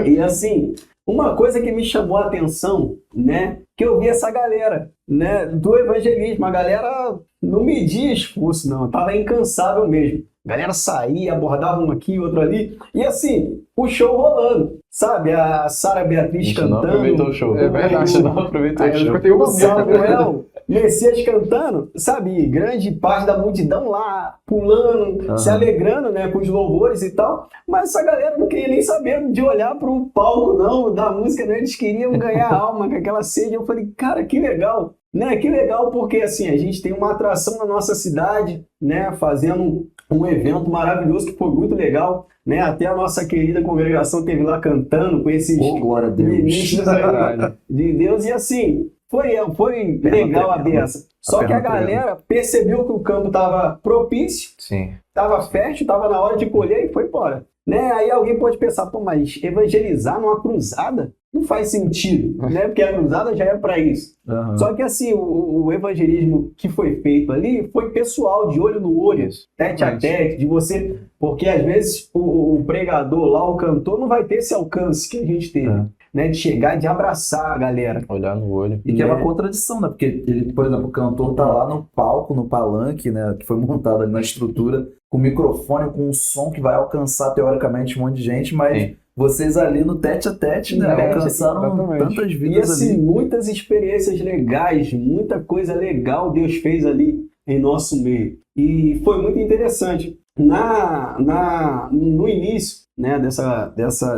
E assim, uma coisa que me chamou a atenção, né, que eu vi essa galera, né, do evangelismo. A galera não media esforço, não, tava incansável mesmo. A galera saía, abordava um aqui, outro ali, e assim, o show rolando, sabe? A Sara Beatriz A gente não cantando. aproveitou o show. É verdade. A gente não aproveitou o Eu show. escutei O uma música também. Samuel Messias cantando, sabe? Grande parte da multidão lá, pulando, se alegrando, né, com os louvores e tal. Mas essa galera não queria nem saber de olhar para o palco, não, da música, né? Eles queriam ganhar alma com aquela sede. Eu falei, cara, que legal, né? Que legal, porque assim, a gente tem uma atração na nossa cidade, né? Fazendo um evento maravilhoso que foi muito legal, né? Até a nossa querida congregação teve lá cantando com esses Oh, glória a Deus. ministros aí de Deus. E assim, foi legal a beça. Só que a galera percebeu que o campo estava propício, Sim. estava fértil, estava na hora de colher e foi embora. Né? Aí alguém pode pensar, pô, mas evangelizar numa cruzada não faz sentido, né? Porque a cruzada já é para isso. Só que assim, o evangelismo que foi feito ali foi pessoal, de olho no olho, tete a tete, de você... Porque às vezes o pregador lá, o cantor, não vai ter esse alcance que a gente teve, né? De chegar e de abraçar a galera. Olhar no olho. E que é uma contradição, né? Porque ele, por exemplo, o cantor tá lá no palco, no palanque, né? Que foi montado ali na estrutura, com microfone, com um som que vai alcançar teoricamente um monte de gente, mas Sim. vocês ali no tete a tete, né? Tete, Alcançaram exatamente. tantas E vidas assim, ali. muitas experiências legais, muita coisa legal Deus fez ali em nosso meio. E foi muito interessante. No início, né,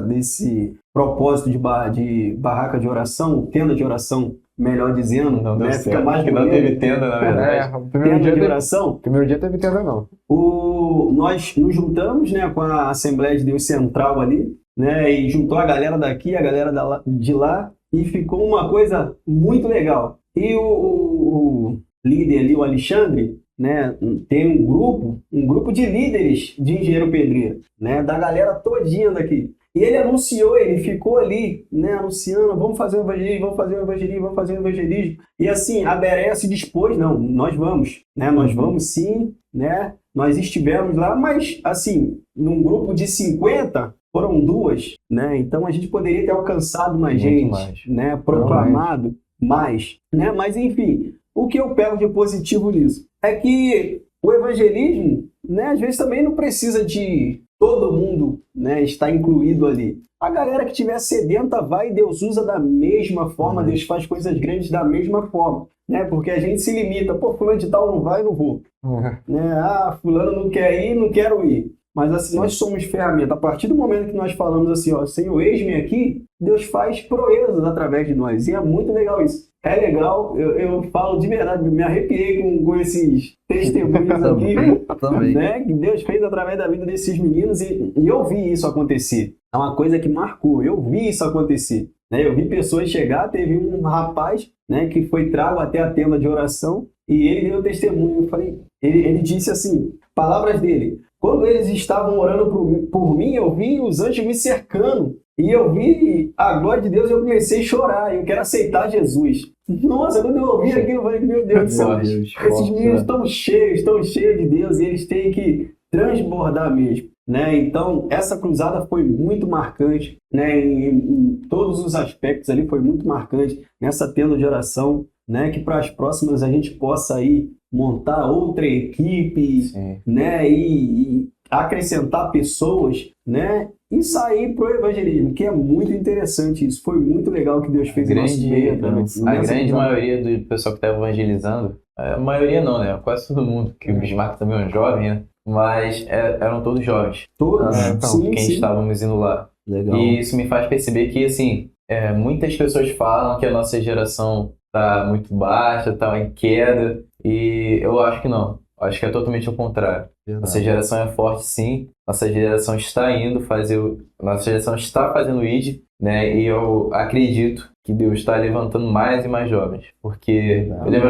desse propósito de barraca de oração, tenda de oração, melhor dizendo, Não deu né, certo. fica mais Que não bonito. teve tenda, na verdade. O primeiro Tenda de dia oração. teve tenda, não. Nós nos juntamos, né, com a Assembleia de Deus Central ali, né, e juntou a galera daqui, a galera de lá, e ficou uma coisa muito legal. E o líder ali, o Alexandre, né, tem um grupo de líderes de engenheiro pedreiro, né, da galera todinha daqui. E ele anunciou, ele ficou ali, né, anunciando, vamos fazer um evangelismo, vamos fazer um evangelismo, vamos fazer um evangelismo. E assim, a Bereia se dispôs, não, nós vamos, né, nós vamos sim, né, nós estivemos lá, mas assim, num grupo de 50, foram 2, né, então a gente poderia ter alcançado mais Muito gente, mais. né, proclamado mais, né, mas enfim, o que eu pego de positivo nisso é que o evangelismo, né, às vezes também não precisa de todo mundo, né, estar incluído ali. A galera que tiver sedenta vai, Deus usa da mesma forma, Deus faz coisas grandes da mesma forma, né, porque a gente se limita, pô, fulano de tal não vai, não vou, né, fulano não quer ir, não quero ir. Mas assim, nós somos ferramenta. A partir do momento que nós falamos assim, ó, Senhor, eis-me aqui, Deus faz proezas através de nós. E é muito legal isso. É legal, eu falo de verdade, me arrepiei com esses testemunhos aqui, Também. né, que Deus fez através da vida desses meninos e eu vi isso acontecer. É uma coisa que marcou, eu vi isso acontecer. Né? Eu vi pessoas chegar, teve um rapaz, né, que foi trago até a tenda de oração e ele deu testemunho. Eu falei, ele disse assim, palavras dele, quando eles estavam orando por mim, eu vi os anjos me cercando. E eu vi a glória de Deus e eu comecei a chorar. Eu quero aceitar Jesus. Nossa, quando eu ouvi aquilo, eu falei, meu Deus do céu. Esses meninos estão cheios de Deus e eles têm que transbordar mesmo. Né? Então, essa cruzada foi muito marcante. Né? Em todos os aspectos ali foi muito marcante. Nessa tenda de oração, né, que para as próximas a gente possa aí montar outra equipe, Sim. né, e acrescentar pessoas, né, e sair pro evangelismo, que é muito interessante isso. Foi muito legal que Deus fez em nosso meio. A grande maioria do pessoal que está evangelizando, a maioria não, né? Quase todo mundo, que o Bismarck também é um jovem, né? Mas eram todos jovens, Todos, então, sim, quem sim. estávamos indo lá. Legal. E isso me faz perceber que, assim, muitas pessoas falam que a nossa geração está muito baixa, está em queda, e eu acho que não. Acho que é totalmente o contrário. Nossa geração é forte, sim. Nossa geração está indo Nossa geração está fazendo o ID, né? E eu acredito que Deus está levantando mais e mais jovens. Porque eu lembro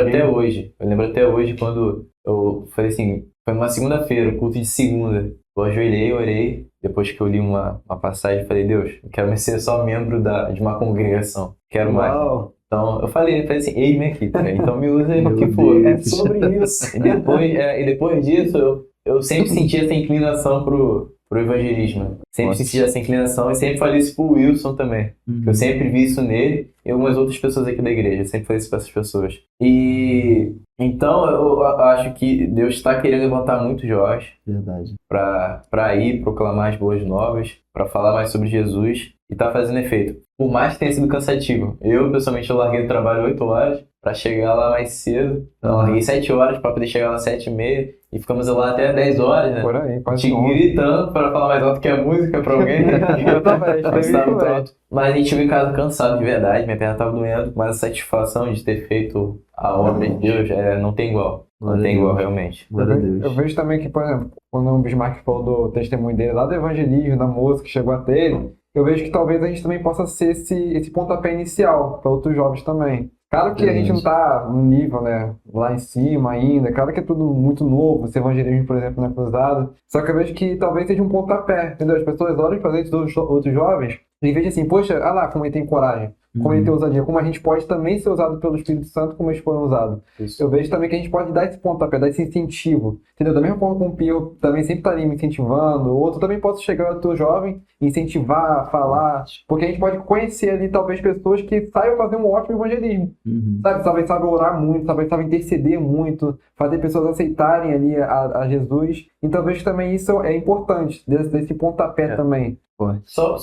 até hoje quando eu falei assim, foi uma segunda-feira, o culto de segunda. Eu ajoelhei, orei, depois que eu li uma passagem, falei, Deus, eu quero mais ser só membro de uma congregação. Quero mais. Uau, Então, eu falei assim, eis-me aqui, cara. Então me usa aí no que Meu for. Deus. é sobre isso. E depois disso, eu sempre senti essa inclinação pro evangelismo. Sempre Nossa. senti essa inclinação e sempre falei isso pro Wilson também. Eu sempre vi isso nele e algumas outras pessoas aqui da igreja. Eu sempre falei isso para essas pessoas. E então eu acho que Deus está querendo levantar muitos jovens Verdade. para ir proclamar as boas novas, para falar mais sobre Jesus e está fazendo efeito. Por mais que tenha sido cansativo. Eu, pessoalmente, eu larguei o trabalho 8 horas para chegar lá mais cedo. Então, eu larguei 7 horas para poder chegar lá às 7h30 e ficamos lá até 10 horas, né? Por aí, A quase gente gritando para falar mais alto que a música para alguém. Eu também, Mas eu tava muito também. alto. Mas a gente chegou em casa cansado de verdade, minha perna tava doendo, mas a satisfação de ter feito a obra de Deus não tem igual. Glória Não tem a igual, Deus. realmente. Glória a Eu Deus. vejo também que, por exemplo, quando o Bismarck falou do testemunho dele, lá do evangelismo, da música que chegou até ele, eu vejo que talvez a gente também possa ser esse pontapé inicial para outros jovens também. Claro que a gente não está no nível, né, lá em cima ainda, claro que é tudo muito novo, esse evangelismo, por exemplo, não é cruzado, só que eu vejo que talvez seja um pontapé, entendeu? As pessoas olham para esses outros jovens e vejo assim, poxa, olha lá como ele tem coragem, como ele tem ousadia, como a gente pode também ser usado pelo Espírito Santo como eles foram usados. Isso. Eu vejo também que a gente pode dar esse pontapé, dar esse incentivo, entendeu? Da mesma forma como o Pio também sempre está ali me incentivando, o outro também posso chegar ao teu jovem, incentivar, falar, porque a gente pode conhecer ali talvez pessoas que saibam fazer um ótimo evangelismo, sabe? Talvez saibam orar muito, talvez saibam interceder muito, fazer pessoas aceitarem ali a Jesus, então eu vejo que também isso é importante, desse pontapé também. Só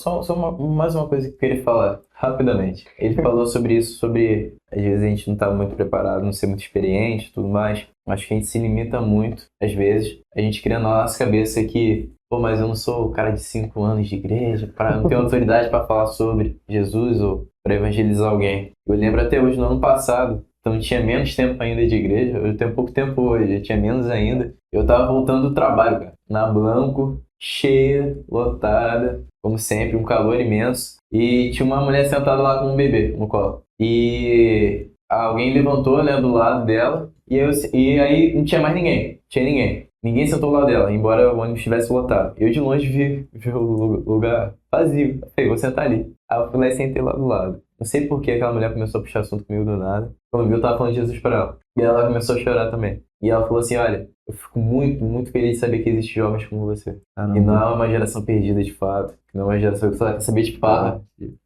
mais uma coisa que eu queria falar, rapidamente. Ele falou sobre isso, sobre às vezes a gente não tá muito preparado, não ser muito experiente e tudo mais. Acho que a gente se limita muito, às vezes. A gente cria na nossa cabeça que, pô, mas eu não sou o cara de 5 anos de igreja, não tenho autoridade para falar sobre Jesus ou para evangelizar alguém. Eu lembro até hoje, no ano passado, então tinha menos tempo ainda de igreja, eu tenho pouco tempo hoje, eu tinha menos ainda. Eu tava voltando do trabalho, cara, na Blanco, cheia, lotada, como sempre, um calor imenso. E tinha uma mulher sentada lá com um bebê no colo. E alguém levantou, né, do lado dela. E aí não tinha mais ninguém. Tinha ninguém. Ninguém sentou ao lado dela, embora o ônibus estivesse lotado. Eu de longe vi o lugar vazio. Eu falei, vou sentar ali. Aí eu fui lá e sentei lá do lado. Não sei por que aquela mulher começou a puxar assunto comigo do nada. Quando viu, eu tava falando de Jesus pra ela. E ela começou a chorar também. E ela falou assim, olha, eu fico muito, muito feliz de saber que existem jovens como você. Caramba. E não é uma geração perdida de fato. Que não é uma geração que só quer saber de farra.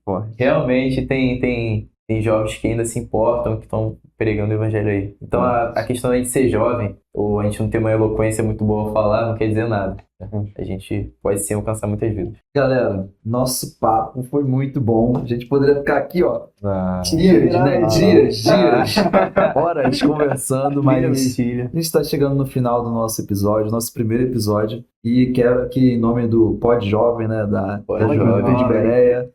Forte. Realmente tem jovens que ainda se importam, que estão pregando o evangelho aí. Então a questão aí de ser jovem, ou a gente não ter uma eloquência muito boa a falar, não quer dizer nada. A gente pode sim alcançar muitas vidas. Galera, nosso papo foi muito bom. A gente poderia ficar aqui, ó, Ah, dias, né? Dias, horas conversando, mas a Mentira. gente está chegando no final do nosso episódio, nosso primeiro episódio, e quero aqui, em nome do Pod Jovem, né, da Pod Juventude Jovem. de Bereia,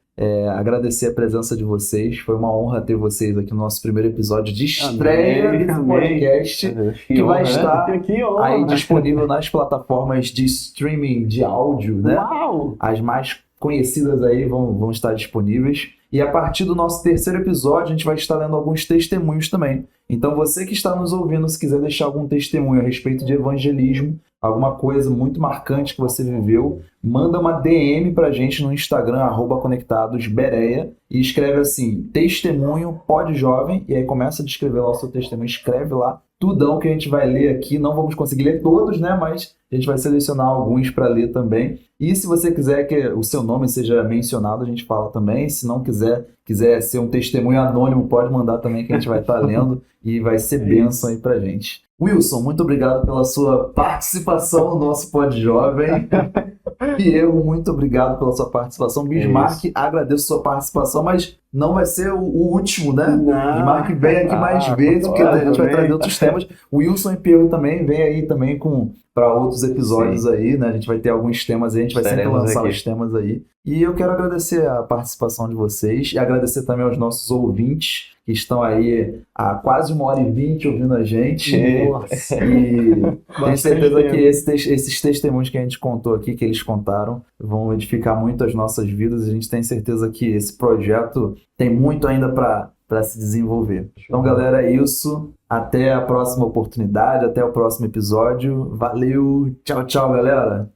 agradecer a presença de vocês. Foi uma honra ter vocês aqui no nosso primeiro episódio de estreia Amém, desse amém. podcast, que vai estar Que honra. aí disponível nas plataformas de streaming de áudio, né? Uau! As mais conhecidas aí vão estar disponíveis. E a partir do nosso terceiro episódio, a gente vai estar lendo alguns testemunhos também. Então, você que está nos ouvindo, se quiser deixar algum testemunho a respeito de evangelismo, alguma coisa muito marcante que você viveu, manda uma DM pra gente no Instagram, @conectadosbereia, e escreve assim, testemunho Pod Jovem, e aí começa a descrever lá o seu testemunho, escreve lá tudão que a gente vai ler aqui. Não vamos conseguir ler todos, né? Mas A gente vai selecionar alguns para ler também. E se você quiser que o seu nome seja mencionado, a gente fala também. Se não quiser ser um testemunho anônimo, pode mandar também que a gente vai estar lendo e vai ser bênção aí pra gente. Wilson, muito obrigado pela sua participação no nosso Pod Jovem. Diego, muito obrigado pela sua participação. Bismarck, agradeço a sua participação, mas não vai ser o último, né? Bismarck vem aqui mais vezes, porque a gente vai trazer outros temas. O Wilson e Pedro também vem aí também para outros episódios aí, né? A gente vai ter alguns temas aí, a gente vai sempre lançar os temas aí. E eu quero agradecer a participação de vocês e agradecer também aos nossos ouvintes que estão aí há quase 1h20 ouvindo a gente. Nossa. E tenho certeza que esses testemunhos que a gente contou aqui, que eles contaram, vão edificar muito as nossas vidas. A gente tem certeza que esse projeto tem muito ainda para se desenvolver. Então, galera, é isso. Até a próxima oportunidade, até o próximo episódio. Valeu! Tchau, tchau, galera!